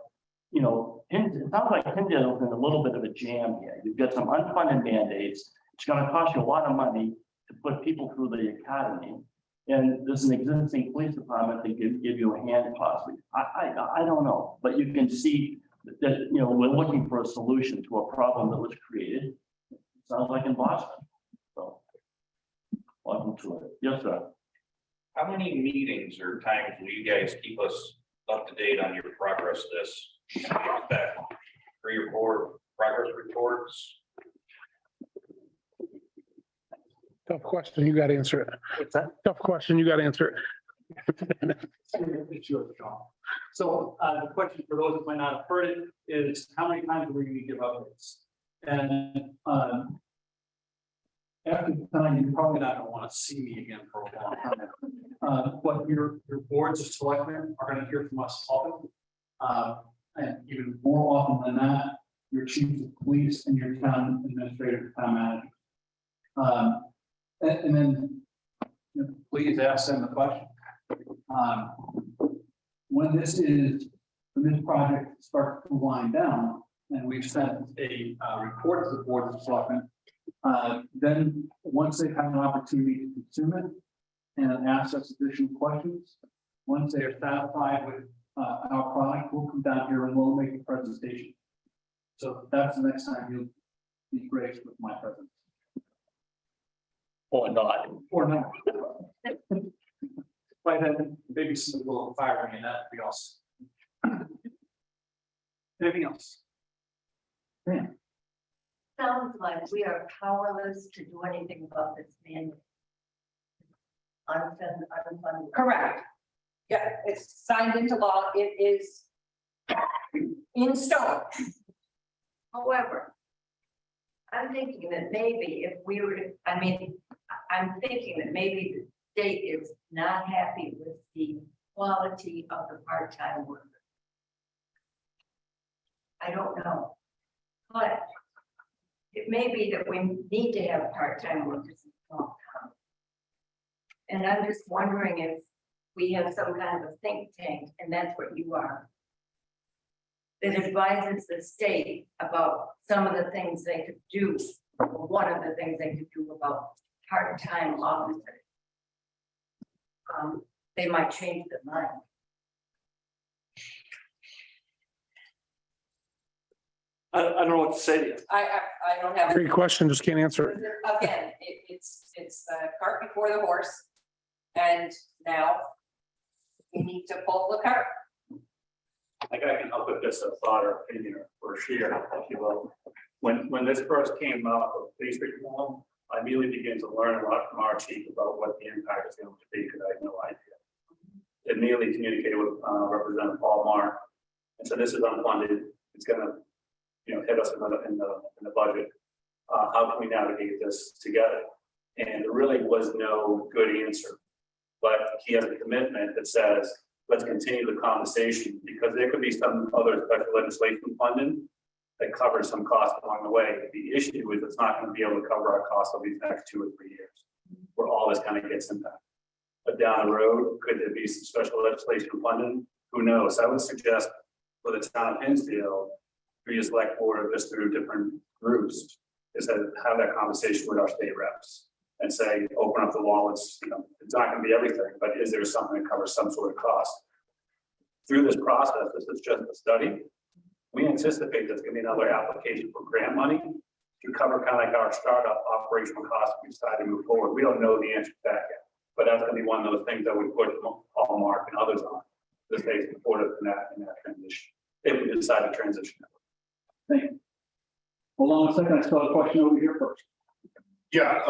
you know, it sounds like Hinsdale's in a little bit of a jam here. You've got some unfunded mandates. It's gonna cost you a lot of money to put people through the academy. And there's an existing police department that give you a hand possibly. I don't know, but you can see that, you know, we're looking for a solution to a problem that was created. Sounds like in Boston. So, welcome to it. Yes, sir. How many meetings or times will you guys keep us up to date on your progress this? That 3 or 4 progress reports? Tough question, you gotta answer it. What's that? Tough question, you gotta answer it. It's yours, John. So the question for those that might not have heard it is how many times are we going to give updates? And after tonight, you're probably not going to want to see me again for a long time. But your boards of selectmen are going to hear from us often. And even more often than that, your chiefs of police and your town administrator, town manager. And then you know, please ask them the question. When this project starts to wind down, and we've sent a report to the Board of Selectmen, then once they've had an opportunity to consume it and ask us additional questions, once they are satisfied with our product, we'll come down here and we'll make a presentation. So that's the next time you'll be graced with my presence. Or not. Or not. By then, maybe some will fire me and that'd be awesome. Anything else? Yeah. Sounds like we are powerless to do anything about this mandate. Unfunded. Correct. Yeah, it's signed into law. It is in stone. However, I'm thinking that maybe if we were, I'm thinking that maybe the state is not happy with the quality of the part-time worker. I don't know. But it may be that we need to have part-time workers in small town. And I'm just wondering if we have some kind of a think tank, and that's what you are, that advises the state about some of the things they could do, or one of the things they could do about part-time officers. They might change their mind. I don't know what to say to you. I don't have. Great question, just can't answer it. Again, it's the cart before the horse. And now we need to pull the cart. I can help with just a thought or opinion or share, if you will. When this first came up of police reform, I immediately began to learn a lot from our chief about what the impact is going to be, because I had no idea. Immediately communicated with Representative Paul Mark, and so this is unfunded. It's going to, hit us in the budget. How can we navigate this together? And there really was no good answer, but he has a commitment that says, let's continue the conversation, because there could be some other special legislation funding that covers some costs along the way. The issue is it's not going to be able to cover our costs over these next 2 or 3 years, where all this kind of gets impacted. But down the road, could there be some special legislation funding? Who knows? I would suggest for the town of Hinsdale, through the select board or just through different groups, is that have that conversation with our state reps and say, open up the wallets. It's not going to be everything, but is there something that covers some sort of cost? Through this process, this is just a study. We anticipate there's going to be another application for grant money to cover kind of like our startup operational costs, we decide to move forward. We don't know the answer to that yet. But that's gonna be one of those things that we put Hallmark and others on, to stay supportive in that transition, if we decide to transition. Thank you. Hold on a second, I saw a question over here first. Yeah,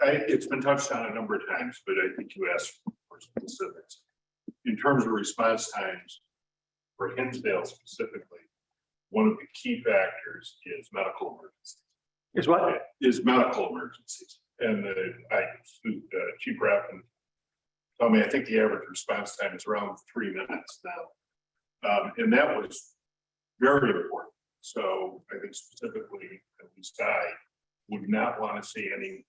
it's been touched on a number of times, but I think you asked for specifics. In terms of response times for Hinsdale specifically, one of the key factors is medical emergencies. Is what? Is medical emergencies. And Chief Rappin told me, I think the average response time is around 3 minutes now. And that was very important. So I think specifically, at least I would not want to see any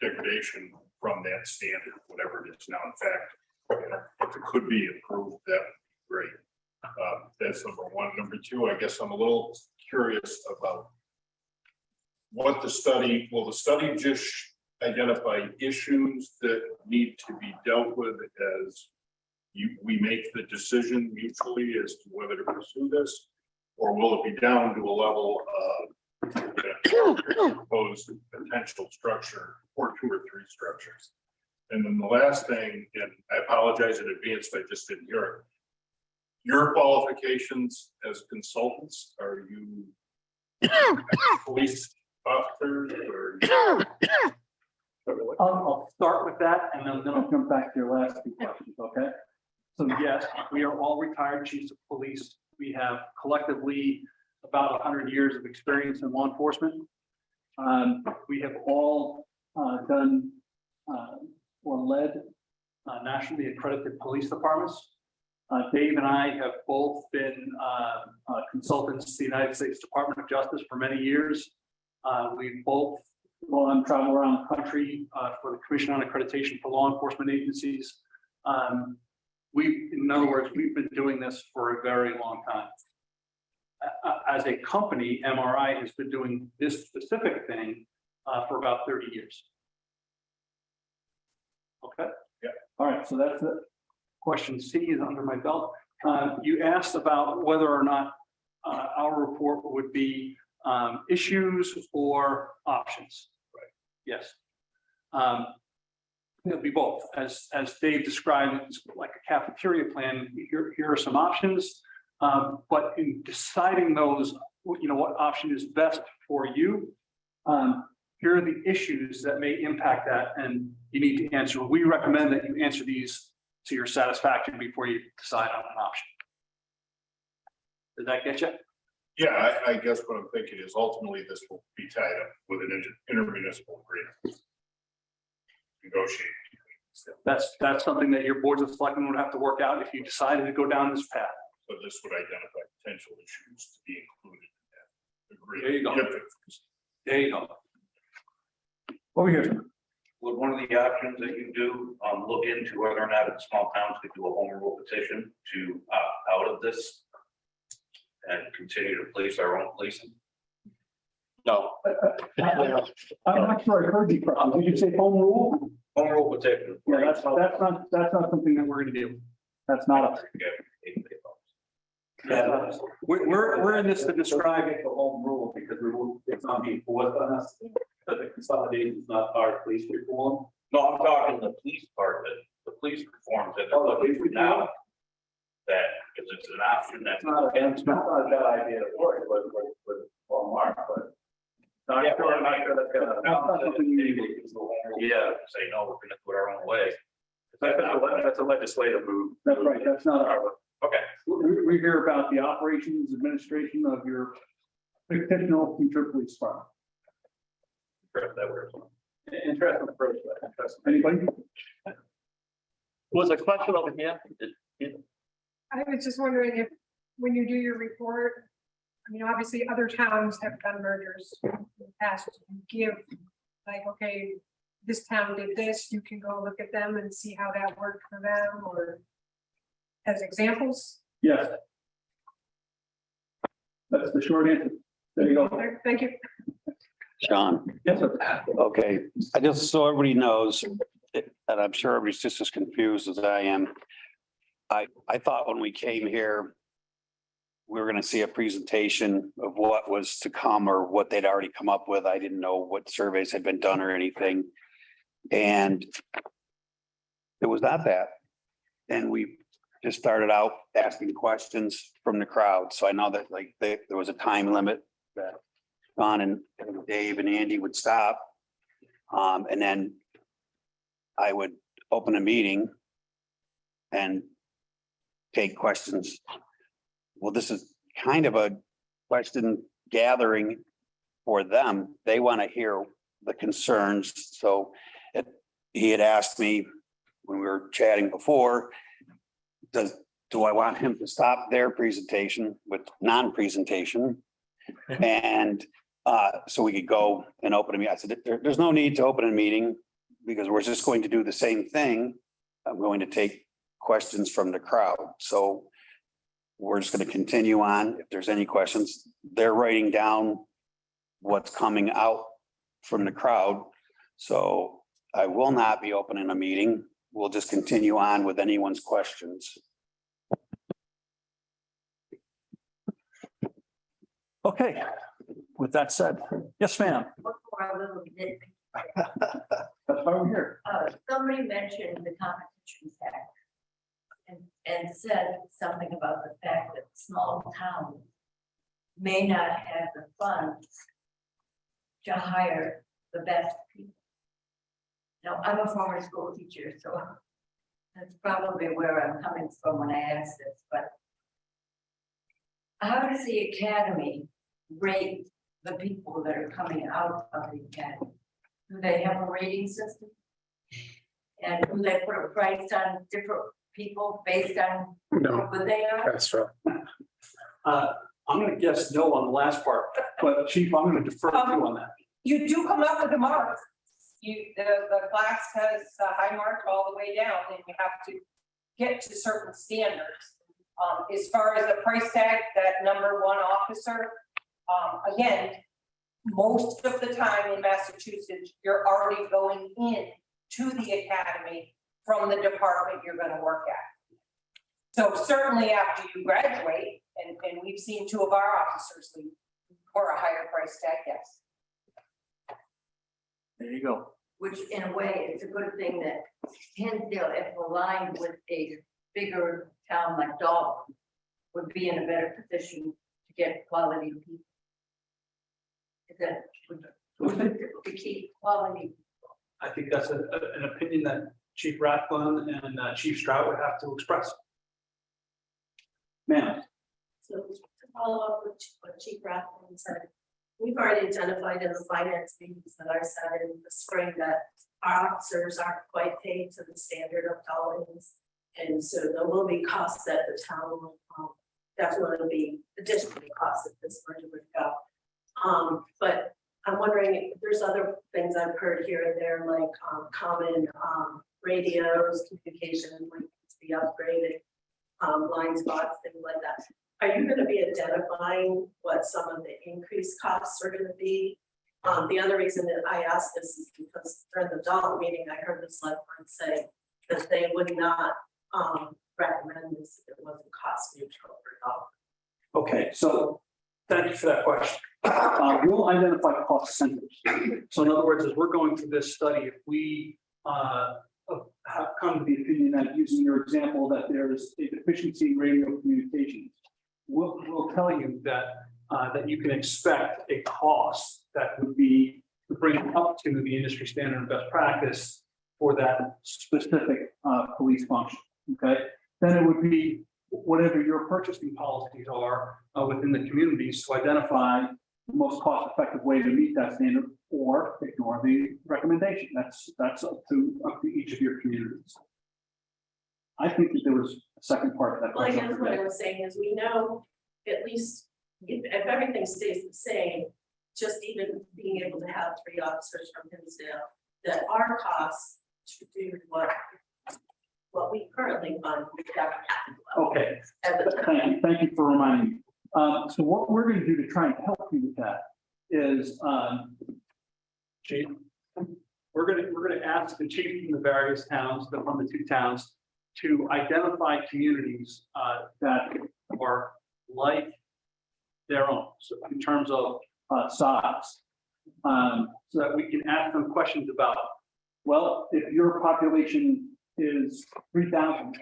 degradation from that standard, whatever it is now. In fact, if it could be improved, that would be great. That's number one. Number two, I guess I'm a little curious about what the study, will the study just identify issues that need to be dealt with as we make the decision mutually as to whether to pursue this? Or will it be down to a level of proposed potential structure or 2 or 3 structures? And then the last thing, and I apologize in advance, I just didn't hear it. Your qualifications as consultants, are you police officers or? I'll start with that and then I'll jump back to your last 2 questions, okay? So yes, we are all retired chiefs of police. We have collectively about 100 years of experience in law enforcement. We have all done or led nationally accredited police departments. Dave and I have both been consultants to the United States Department of Justice for many years. We've both gone travel around the country for the Commission on Accreditation for Law Enforcement Agencies. In other words, we've been doing this for a very long time. As a company, MRI has been doing this specific thing for about 30 years. Okay. Yeah. All right. So that's it. Question C is under my belt. You asked about whether or not our report would be issues or options. Right. Yes. It'll be both. As Dave described, it's like a cafeteria plan. Here are some options. But in deciding those, what option is best for you, here are the issues that may impact that, and you need to answer. We recommend that you answer these to your satisfaction before you decide on an option. Did that get you? Yeah, I guess what I'm thinking is ultimately this will be tied up with an intermunicipal agreement. Negotiate. That's something that your boards of selectmen would have to work out if you decided to go down this path. So this would identify potential issues to be included in that agreement. There you go. There you go. Over here. Would one of the options that you do, look into whether or not small towns could do a home rule petition to out of this and continue to police our own policing? No. I'm not sure I heard you correctly. Did you say home rule? Home rule petition. Yeah, that's not something that we're gonna do. That's not us. Yeah, we're in this to describe it the home rule because it's not being forced on us. But the consolidation is not part of police reform. No, I'm talking the police part, that the police reforms that they're looking for now. That, because it's an option that's Not a bad idea to work with Walmart, but. Not sure that's gonna. yeah, say, no, we're gonna do it our own way. That's a legislative move. That's right, that's not our. Okay. We hear about the operations administration of your fictional future police department. That works. Interesting approach. Anybody? Was a question over here? I was just wondering if, when you do your report, I mean, obviously other towns have done mergers in the past. You give like, okay, this town did this, you can go look at them and see how that worked for them, or as examples. Yes. That's the short answer. There you go. Thank you. Sean. Yes, sir. Okay, I just so everybody knows, and I'm sure everybody's just as confused as I am. I thought when we came here we were gonna see a presentation of what was to come or what they'd already come up with. I didn't know what surveys had been done or anything. And it was not that. And we just started out asking questions from the crowd. So I know that like there was a time limit that Don and Dave and Andy would stop. And then I would open a meeting and take questions. Well, this is kind of a question gathering for them. They want to hear the concerns. So he had asked me when we were chatting before, do I want him to stop their presentation with non-presentation? And so we could go and open a meeting. I said, there's no need to open a meeting because we're just going to do the same thing. I'm going to take questions from the crowd. So we're just going to continue on. If there's any questions, they're writing down what's coming out from the crowd. So I will not be opening a meeting. We'll just continue on with anyone's questions. Okay, with that said, yes, ma'am. Look for a little bit. That's why we're here. Somebody mentioned the competition tax and said something about the fact that small towns may not have the funds to hire the best people. Now, I'm a former school teacher, so that's probably where I'm coming from when I ask this, but how does the academy rate the people that are coming out of the academy? Do they have a rating system? And do they put a price on different people based on No, what they are? that's right. I'm gonna guess no on the last part, but Chief, I'm gonna defer to you on that. You do come up with the marks. The class has high marks all the way down, and you have to get to certain standards. As far as the price tag, that number one officer, again, most of the time in Massachusetts, you're already going in to the academy from the department you're gonna work at. So certainly after you graduate, and we've seen 2 of our officers leave for a higher price tag, yes. There you go. Which in a way, it's a good thing that Hinsdale, if aligned with a bigger town like Dalton, would be in a better position to get quality people. That would keep quality. I think that's an opinion that Chief Rathbun and Chief Stroud would have to express. Ma'am. So to follow up with what Chief Rathbun said, we've already identified in the finance meetings that I said in the spring that our officers aren't quite paid to the standard of Dalton's. And so there will be costs that the town will definitely be additional costs if this merger would go. But I'm wondering if there's other things I've heard here and there, like common radios, communication, like to be upgraded, line spots, things like that. Are you going to be identifying what some of the increased costs are going to be? The other reason that I asked this is because during the Dalton meeting, I heard the select board say that they would not recommend this if it wasn't cost neutral for Dalton. Okay, so thank you for that question. We'll identify cost centers. So in other words, as we're going through this study, if we have come to the opinion that using your example that there's a deficiency in radio communications, we'll tell you that that you can expect a cost that would be to bring it up to the industry standard and best practice for that specific police function. Okay, then it would be whatever your purchasing policies are within the communities to identify the most cost-effective way to meet that standard or ignore the recommendation. That's up to each of your communities. I think that there was a second part of that Well, I question. guess what I was saying is we know at least if everything stays the same, just even being able to have 3 officers from Hinsdale, that our costs to do what we currently fund. Okay, thank you for reminding me. So what we're going to do to try and help you with that is, Chief, we're going to ask the chief from the various towns, from the 2 towns, to identify communities that are like their own, so in terms of size. So that we can ask them questions about, well, if your population is 3,000,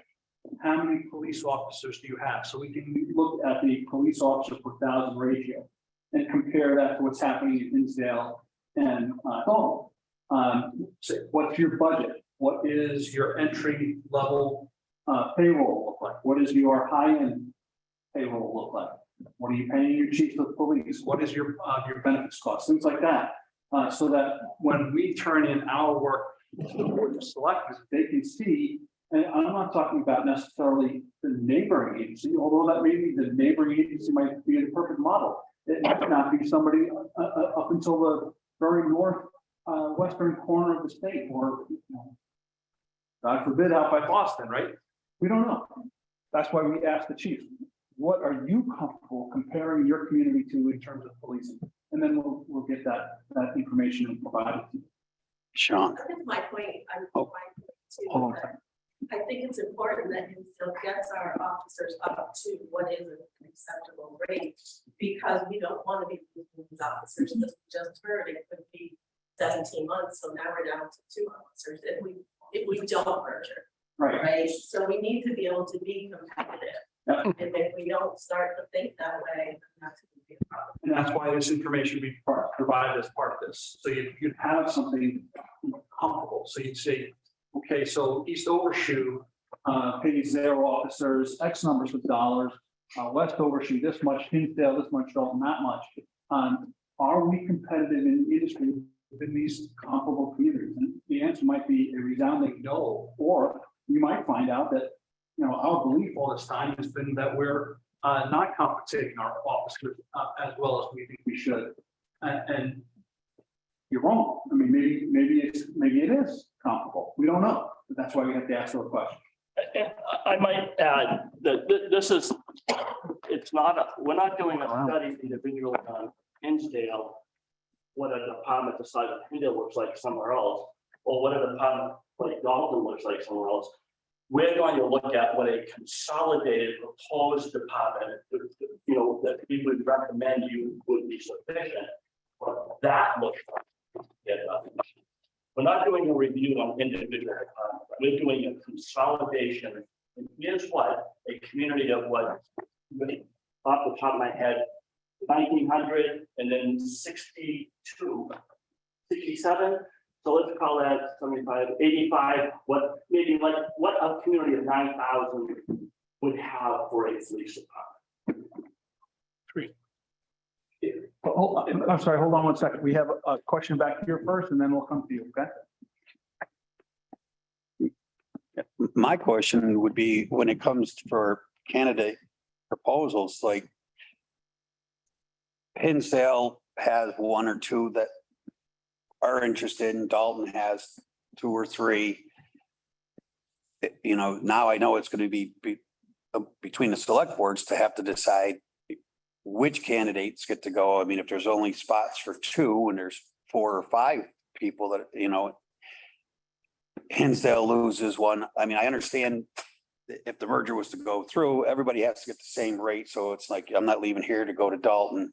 how many police officers do you have? So we can look at the police officer per 1,000 ratio and compare that to what's happening in Hinsdale and Dalton. So what's your budget? What is your entry level payroll look like? What is your high end payroll look like? What are you paying your chief of police? What is your benefits cost? Things like that. So that when we turn in our work to the board of selectors, they can see, and I'm not talking about necessarily the neighboring agency, although that maybe the neighboring agency might be the perfect model. It might not be somebody up until the very north western corner of the state, or God forbid, out by Boston, right? We don't know. That's why we ask the chief, what are you comfortable comparing your community to in terms of policing? And then we'll get that information and provide it. Sean. That's my point. Oh. Hold on a second. I think it's important that Hinsdale gets our officers up to what is an acceptable rate, because we don't want to be losing these officers. Just heard it could be 17 months, so now we're down to 2 officers if we don't merger. Right. So we need to be able to be competitive. Yeah. And if we don't start to think that way, that's going to be a problem. And that's why this information be provided as part of this. So you'd have something comparable. So you'd say, okay, so East Overshoe pays their officers X numbers of dollars, West Overshoe this much, Hinsdale this much, Dalton that much. Are we competitive in the industry within these comparable communities? And the answer might be a resounding no, or you might find out that, our belief all this time has been that we're not compensating our officers as well as we think we should. And you're wrong. I mean, maybe it is comparable. We don't know, but that's why we have to ask those questions. I might add that this is, we're not doing a study individually on Hinsdale, what a department the size of Hinsdale looks like somewhere else, or what a department like Dalton looks like somewhere else. We're going to look at what a consolidated proposed department, that we would recommend you would be sufficient. What that looks like. We're not doing a review on individual departments. We're doing a consolidation. And here's what a community of what, off the top of my head, 1900 and then 62, 67. So let's call that 75, 85, what a community of 9,000 would have for a police department. 3. I'm sorry, hold on one second. We have a question back here first, and then we'll come to you, okay? My question would be, when it comes for candidate proposals, like Hinsdale has 1 or 2 that are interested, and Dalton has 2 or 3. Now I know it's going to be between the select boards to have to decide which candidates get to go. I mean, if there's only spots for 2 and there's 4 or 5 people that, Hinsdale loses 1. I mean, I understand if the merger was to go through, everybody has to get the same rate. So it's like, I'm not leaving here to go to Dalton.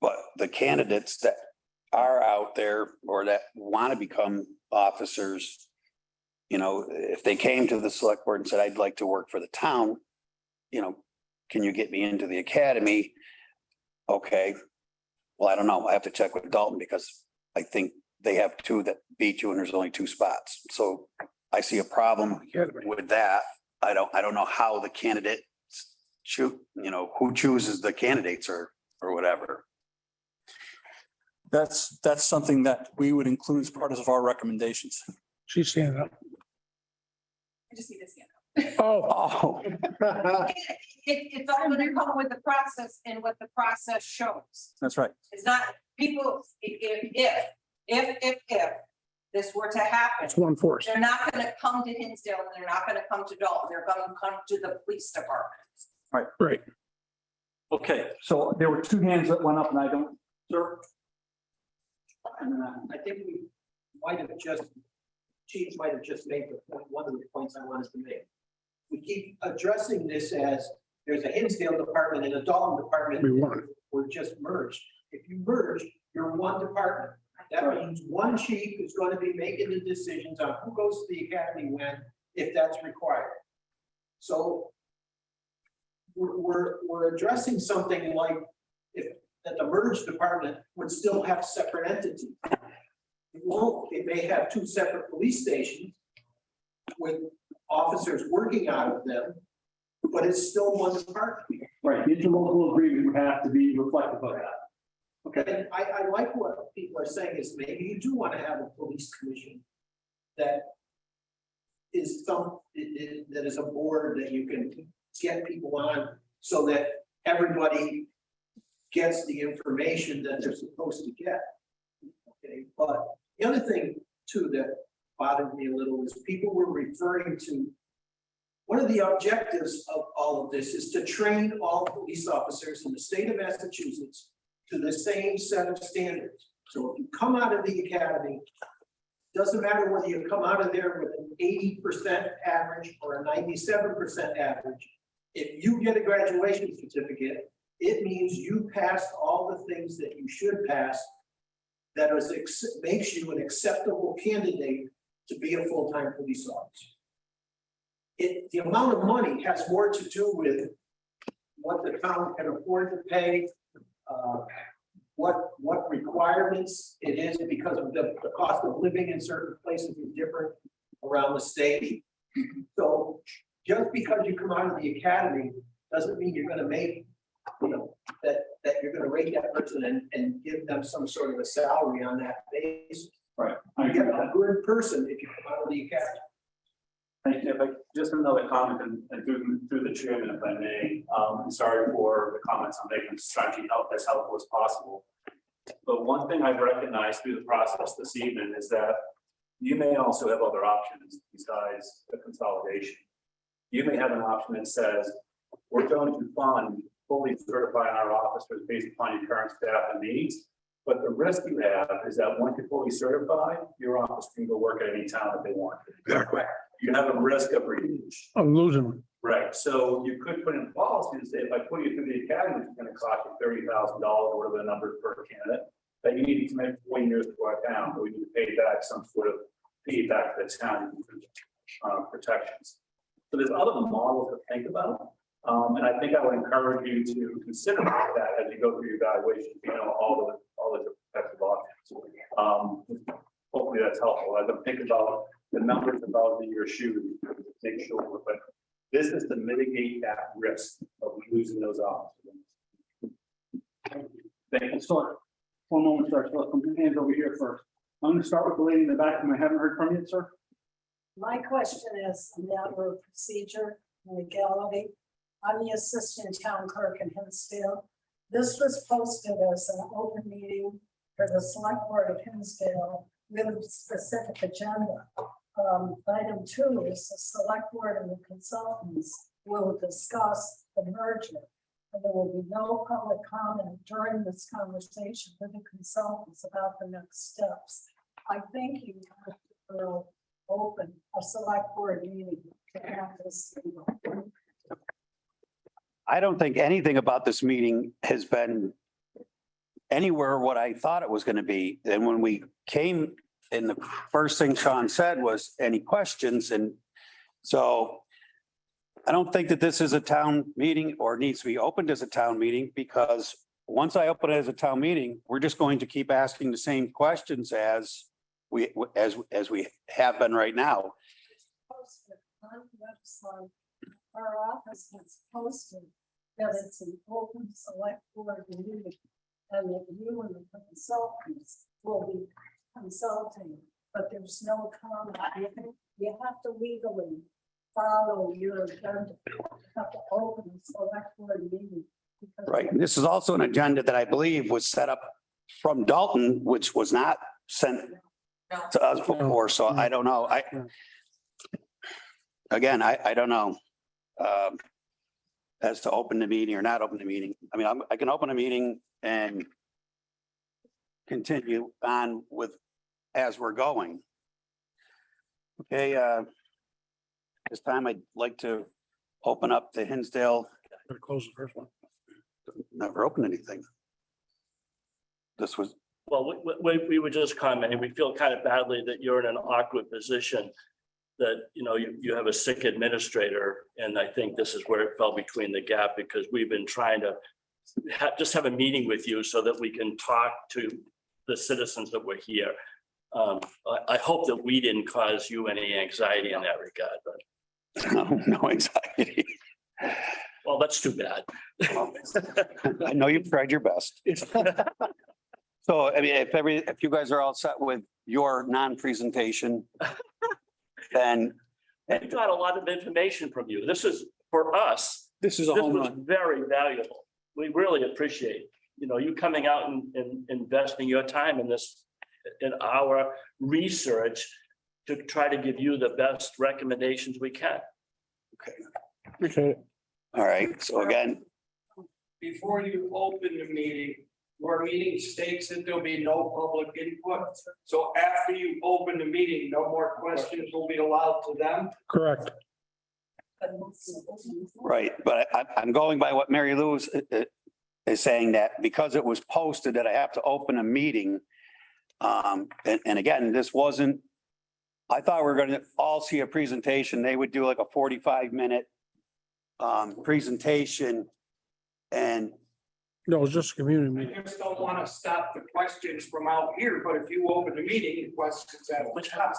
But the candidates that are out there or that want to become officers, if they came to the select board and said, I'd like to work for the town, can you get me into the academy? Okay. Well, I don't know. I have to check with Dalton because I think they have 2 that beat you and there's only 2 spots. So I see a problem with that. I don't know how the candidates choose, who chooses the candidates or whatever. That's something that we would include as part of our recommendations. She's standing up. I just need to stand up. Oh. It's all going to come with the process and what the process shows. That's right. It's not people, if this were to happen. It's one force. They're not going to come to Hinsdale and they're not going to come to Dalton. They're going to come to the police department. Right. Okay, so there were 2 hands that went up and I don't, sir. And I think Chief might have just made the point, one of the points I wanted to make. We keep addressing this as there's a Hinsdale department and a Dalton department. We want. Were just merged. If you merge, you're one department. That means one chief is going to be making the decisions on who goes to the academy when, if that's required. So we're addressing something like if that the merged department would still have separate entities. It won't. It may have two separate police stations with officers working out of them, but it's still one department. Right, the interlocal agreement would have to be reflective of that. Okay, And I like what people are saying is maybe you do want to have a police commission that is that is a board that you can get people on so that everybody gets the information that they're supposed to get. Okay, but the other thing too that bothered me a little is people were referring to one of the objectives of all of this is to train all police officers in the state of Massachusetts to the same set of standards. So if you come out of the academy, doesn't matter whether you come out of there with an 80% average or a 97% average, if you get a graduation certificate, it means you passed all the things that you should pass that makes you an acceptable candidate to be a full-time police officer. The amount of money has more to do with what the town can afford to pay, what requirements it is because of the cost of living in certain places is different around the state. So just because you come out of the academy doesn't mean you're going to make, that you're going to rate that person and give them some sort of a salary on that basis. right. You get a good person if you come out of the academy. If I, just another comment and through the chairman, if I may, I'm sorry for the comments I'm making, I'm just trying to be as helpful as possible. But one thing I've recognized through the process this evening is that you may also have other options besides the consolidation. You may have an option that says, we're going to fund fully certify our officers based upon your current staff and needs. But the risk you have is that once you're fully certified, your officer can go work at any town that they want. Exactly. You have a risk of reach. I'm losing them. Right, so you could put in policy to say, if I put you through the academy, it's gonna cost you $30,000 or whatever the number per candidate, that you need to commit 4 years to our town, but we need to pay back some sort of feedback to the town protections. So there's other models to think about. And I think I would encourage you to consider that as you go through your evaluation, all the different types of options. Hopefully that's helpful. As I'm thinking about the numbers about the year shoe, make sure, but this is to mitigate that risk of losing those officers. Thank you. So, one moment, sir. So let's come hands over here first. I'm going to start with the lady in the back whom I haven't heard from yet, sir. My question is a matter of procedure and legality. I'm the assistant town clerk in Hinsdale. This was posted as an open meeting for the select board of Hinsdale with a specific agenda. Item 2 is the select board and the consultants will discuss the merger. And there will be no public comment during this conversation with the consultants about the next steps. I think you have to open a select board meeting to have this. I don't think anything about this meeting has been anywhere what I thought it was going to be. And when we came in, the first thing Sean said was any questions. And so I don't think that this is a town meeting or needs to be opened as a town meeting, because once I open it as a town meeting, we're just going to keep asking the same questions as we have been right now. Posted on the website, our office has posted that it's an open select board meeting and that you and the consultants will be consulting, but there's no comment. You have to legally follow your agenda. You have to open a select board meeting. Right. This is also an agenda that I believe was set up from Dalton, which was not sent to us before. So I don't know. I don't know as to open the meeting or not open the meeting. I mean, I can open a meeting and continue on with as we're going. Okay. This time I'd like to open up the Hinsdale Better close the first one. Never opened anything. This was, Well, we were just commenting, we feel kind of badly that you're in an awkward position. That, you have a sick administrator, and I think this is where it fell between the gap, because we've been trying to just have a meeting with you so that we can talk to the citizens that were here. I hope that we didn't cause you any anxiety in that regard, but. no anxiety. Well, that's too bad. I know you've tried your best. So, I mean, if you guys are all set with your non-presentation, then. We got a lot of information from you. This is, for us, This is a this home was run. very valuable. We really appreciate, you coming out and investing your time in this, in our research to try to give you the best recommendations we can. Appreciate it. All right, so again, Before you open the meeting, your meeting states that there'll be no public input. So after you open the meeting, no more questions will be allowed to them. Correct. right, but I'm going by what Mary Lou is saying, that because it was posted that I have to open a meeting. And again, this wasn't, I thought we were gonna all see a presentation. They would do like a 45-minute presentation. And No, it's just a community I meeting. just don't want to stop the questions from out here, but if you open the meeting, the questions have. Which house?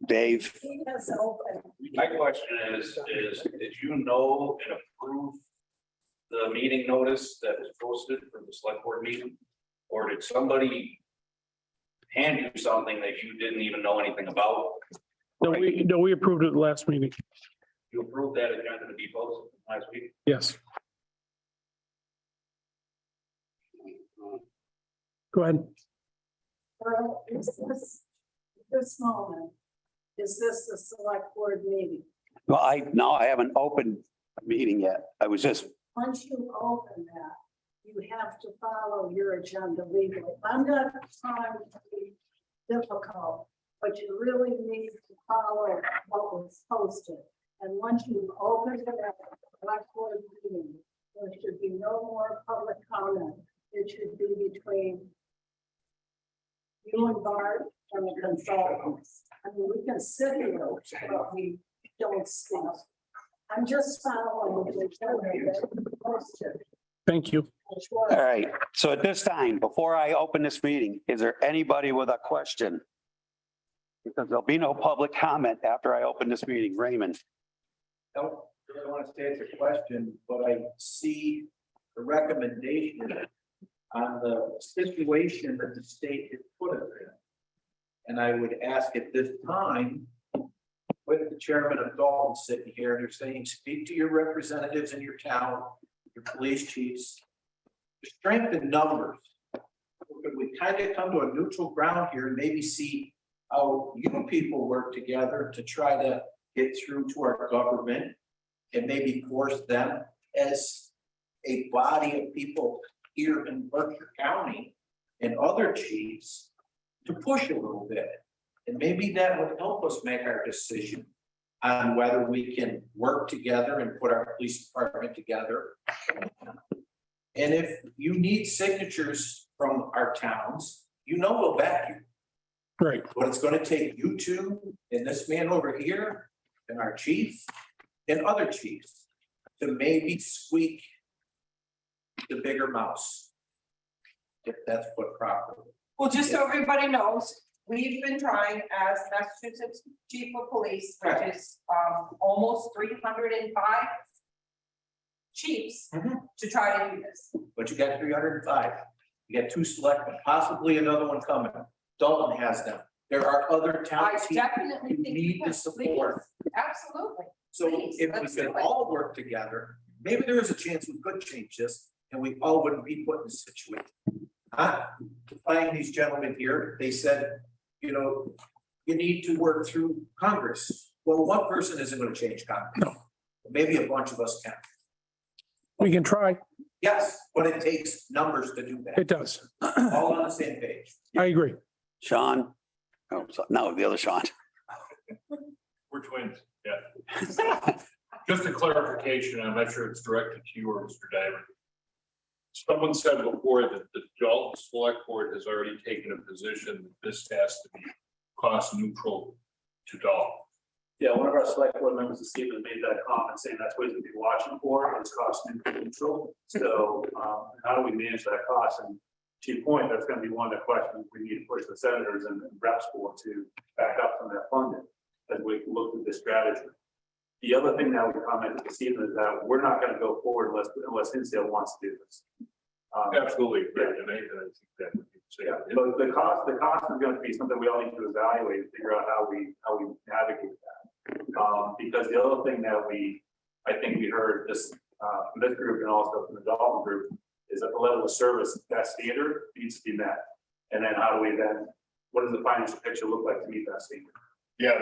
Dave, He has open. My question is, did you know and approve the meeting notice that was posted for the select board meeting? Or did somebody hand you something that you didn't even know anything about? No, we approved it last meeting. You approved that agenda to be posted last week? Yes. Go ahead. Earl, this moment, is this a select board meeting? well, I haven't opened a meeting yet. I was just, Once you open that, you have to follow your agenda legally. I'm not trying to be difficult, but you really need to follow what was posted. And once you've opened it at the select board meeting, there should be no more public comment. It should be between you and Bart and the consultants. I mean, we can sit here, but we don't speak. I'm just following the agenda that was posted. Thank you. all right. So at this time, before I open this meeting, is there anybody with a question? Because there'll be no public comment after I open this meeting. Raymond. I don't really want to state the question, but I see the recommendation on the situation that the state has put us in. And I would ask at this time, with the chairman of Dalton sitting here, they're saying, speak to your representatives in your town, your police chiefs, to strengthen numbers. Could we kind of come to a neutral ground here and maybe see how you people work together to try to get through to our government and maybe force them as a body of people here in Berkshire County and other chiefs to push a little bit. And maybe that would help us make our decision on whether we can work together and put our police department together. And if you need signatures from our towns, we'll back you. Right. But it's gonna take you two and this man over here and our chief and other chiefs to maybe squeak the bigger mouse. If that's put properly. Well, just so everybody knows, we've been trying as Massachusetts Chief of Police, which is almost 305 chiefs to try to do this. But you got 305. You got 2 selectmen, possibly another one coming. Dalton has them. There are other I towns here definitely who think. need the support. Absolutely. So Please, if we let's could do it. all work together, maybe there is a chance we could change this and we all wouldn't be put in this situation. To find these gentlemen here, they said, you need to work through Congress. Well, one person isn't going to change Congress. No. Maybe a bunch of us can. We can try. Yes, but it takes numbers to do that. It does. All on the same page. I agree. Sean? Oh, no, the other Sean. We're twins, yeah. Just a clarification, I'm not sure it's directed to you or Mr. Diver. Someone said before that the Dalton Select Board has already taken a position that this has to be cost neutral to Dalton. Yeah, one of our select board members, Stephen, made that comment saying that's what he's gonna be watching for, is cost neutral. So, how do we manage that cost? And to your point, that's gonna be one of the questions we need to push the senators and reps for to back up some of that funding as we look at this strategy. The other thing that we commented to Stephen is that we're not gonna go forward unless Hinsdale wants to do this. Absolutely, right, and I think that would be safe. Yeah, but the cost is gonna be something we all need to evaluate and figure out how we navigate that. Because the other thing that I think we heard this, from this group and also from the Dalton group, is that the level of service, that standard needs to be met. And then how do we then, what does the financial picture look like to meet that standard? Yeah,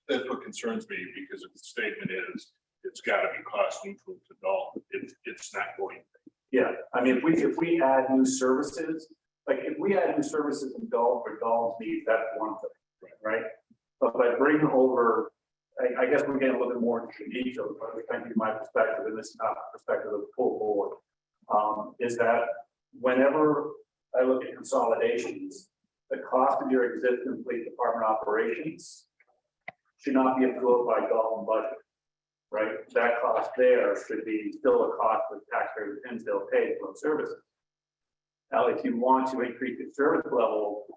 that's what concerns me, because if the statement is, it's gotta be cost neutral to Dalton, it's not going. Yeah, I mean, if we add new services, like if we add new services in Dalton for Dalton's needs, that's one thing, right? But by bringing over, I guess we're getting a little bit more into the details, but I think my perspective, and this is not the perspective of the full board, is that whenever I look at consolidations, the cost of your existing police department operations should not be absorbed by Dalton budget, right? That cost there should be still a cost that taxpayers in Hinsdale pay for services. Now, if you want to increase the service level,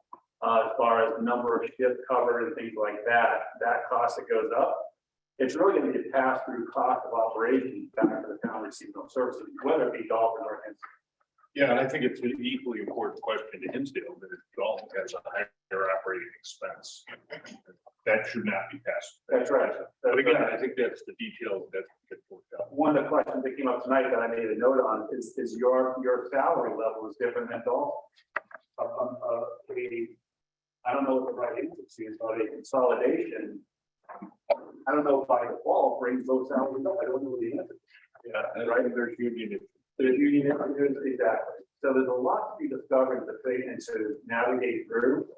as far as the number of shifts covered and things like that, that cost that goes up, it's really going to get passed through cost of operations back to the town receiving those services, whether it be Dalton or Hinsdale. Yeah, and I think it's an equally important question to Hinsdale, that if Dalton has a higher operating expense, that should not be passed. That's right. But again, I think that's the detail that gets worked out. One of the questions that came up tonight that I made a note on is your salary level is different than Dalton. I don't know what the right answer is, but a consolidation, I don't know if by default brings those salaries up. I don't know the answer. Yeah, right. There's union. There's union, exactly. So there's a lot to be discovered and to navigate through.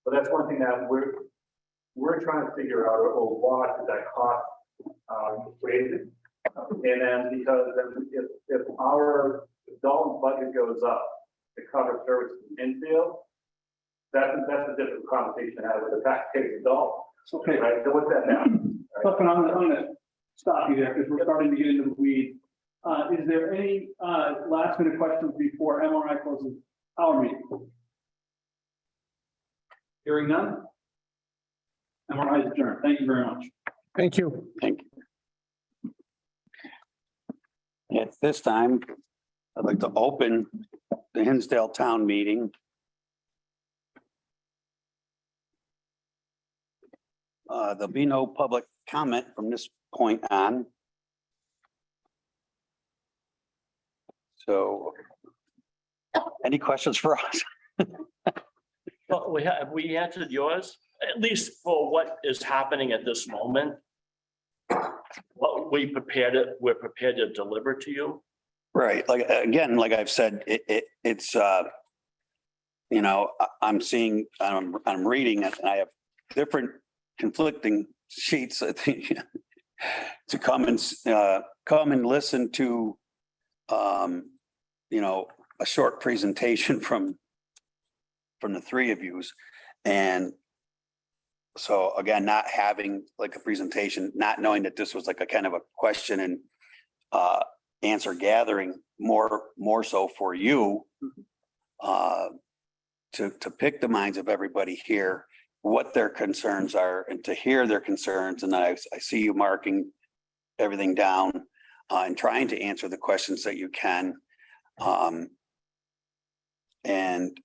But that's one thing that we're trying to figure out, or what is that cost equation. And then because if our Dalton budget goes up to cover services in Hinsdale, that's a different conversation to have with the taxpayers of Dalton. Okay. Right, so what's that now? But I'm gonna stop you there because we're starting to get into the weeds. Is there any last minute questions before MRI closes our meeting? Hearing none? MRI is adjourned. Thank you very much. Thank you. Thank you. At this time, I'd like to open the Hinsdale Town Meeting. There'll be no public comment from this point on. So, any questions for us? Well, we answered yours, at least for what is happening at this moment. What we're prepared to deliver to you. Right, like, again, like I've said, it's, you know, I'm seeing, I'm reading it, and I have different conflicting sheets, I think, to come and listen to, you know, a short presentation from the three of yous. And so again, not having like a presentation, not knowing that this was like a kind of a question and answer gathering, more so for you, to pick the minds of everybody here, what their concerns are, and to hear their concerns. And I see you marking everything down and trying to answer the questions that you can. And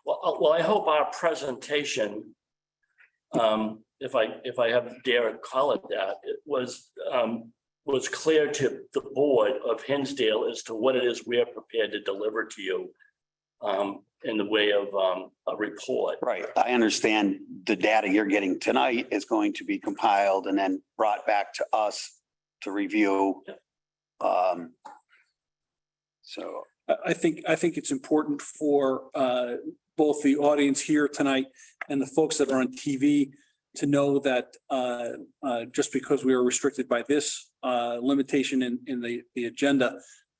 well, I hope our presentation, if I have dare call it that, it was clear to the board of Hinsdale as to what it is we are prepared to deliver to you in the way of a report. right, I understand the data you're getting tonight is going to be compiled and then brought back to us to review. So I think it's important for both the audience here tonight and the folks that are on TV to know that just because we are restricted by this limitation in the agenda,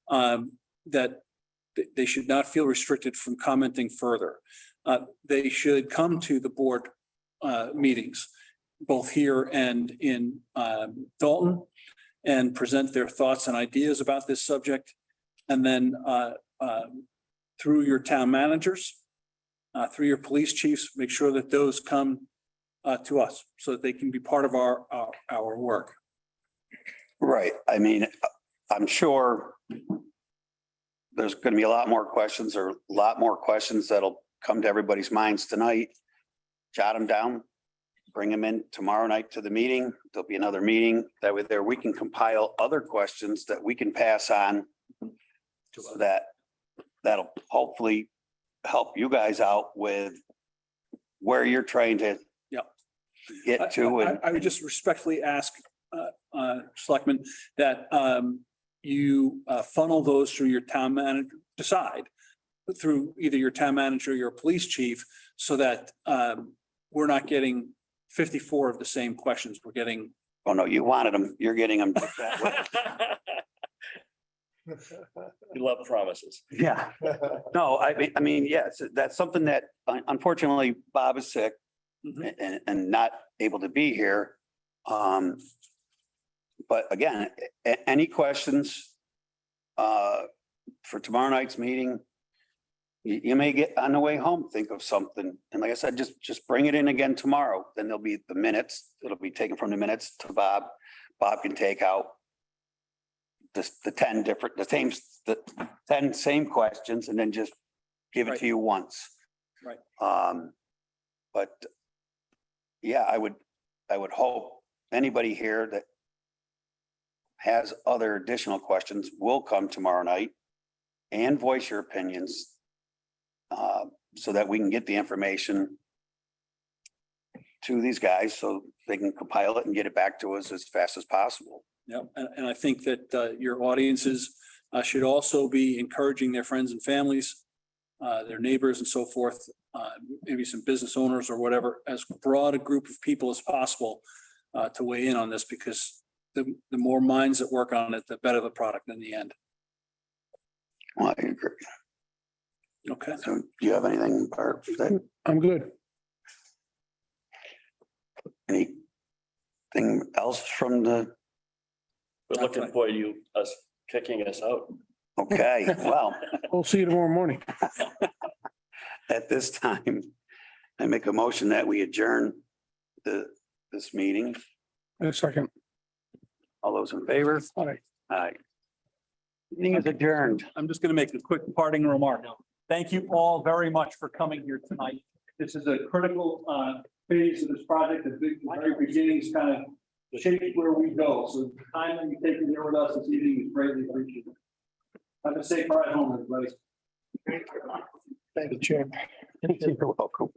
that they should not feel restricted from commenting further. They should come to the board meetings, both here and in Dalton, and present their thoughts and ideas about this subject. And then through your town managers, through your police chiefs, make sure that those come to us so that they can be part of our work. Right. I mean, I'm sure there's going to be a lot more questions or a lot more questions that'll come to everybody's minds tonight. Jot them down, bring them in tomorrow night to the meeting. There'll be another meeting. That way there we can compile other questions that we can pass on so that'll hopefully help you guys out with where you're trying to get to. I would just respectfully ask, Selectman, that you funnel those through your town manager, decide through either your town manager or your police chief, so that we're not getting 54 of the same questions. We're getting. Oh, no, you wanted them. You're getting them just that way. We love promises. Yeah. No, I mean, yes, that's something that unfortunately Bob is sick and not able to be here. But again, any questions for tomorrow night's meeting? You may get on the way home, think of something. And like I said, just bring it in again tomorrow. Then there'll be the minutes. It'll be taken from the minutes to Bob. Bob can take out the 10 same questions and then just give it to you once. Right. But yeah, I would hope anybody here that has other additional questions will come tomorrow night and voice your opinions so that we can get the information to these guys so they can compile it and get it back to us as fast as possible. Yeah, and I think that your audiences should also be encouraging their friends and families, their neighbors and so forth, maybe some business owners or whatever, as broad a group of people as possible to weigh in on this, because the more minds that work on it, the better the product in the end. Well, I agree. Okay. So do you have anything, Barb? I'm good. Anything else from the? We're looking for us kicking us out. Okay, well. We'll see you tomorrow morning. At this time, I make a motion that we adjourn this meeting. A second. All those in favor? All right. Aye. Meeting is adjourned. I'm just going to make a quick parting remark. Thank you all very much for coming here tonight. This is a critical phase of this project. The very beginnings kind of shape where we go. So the time that you've taken here with us this evening is greatly appreciated. Have a safe ride home, everybody. Thank you, Chair. You're welcome.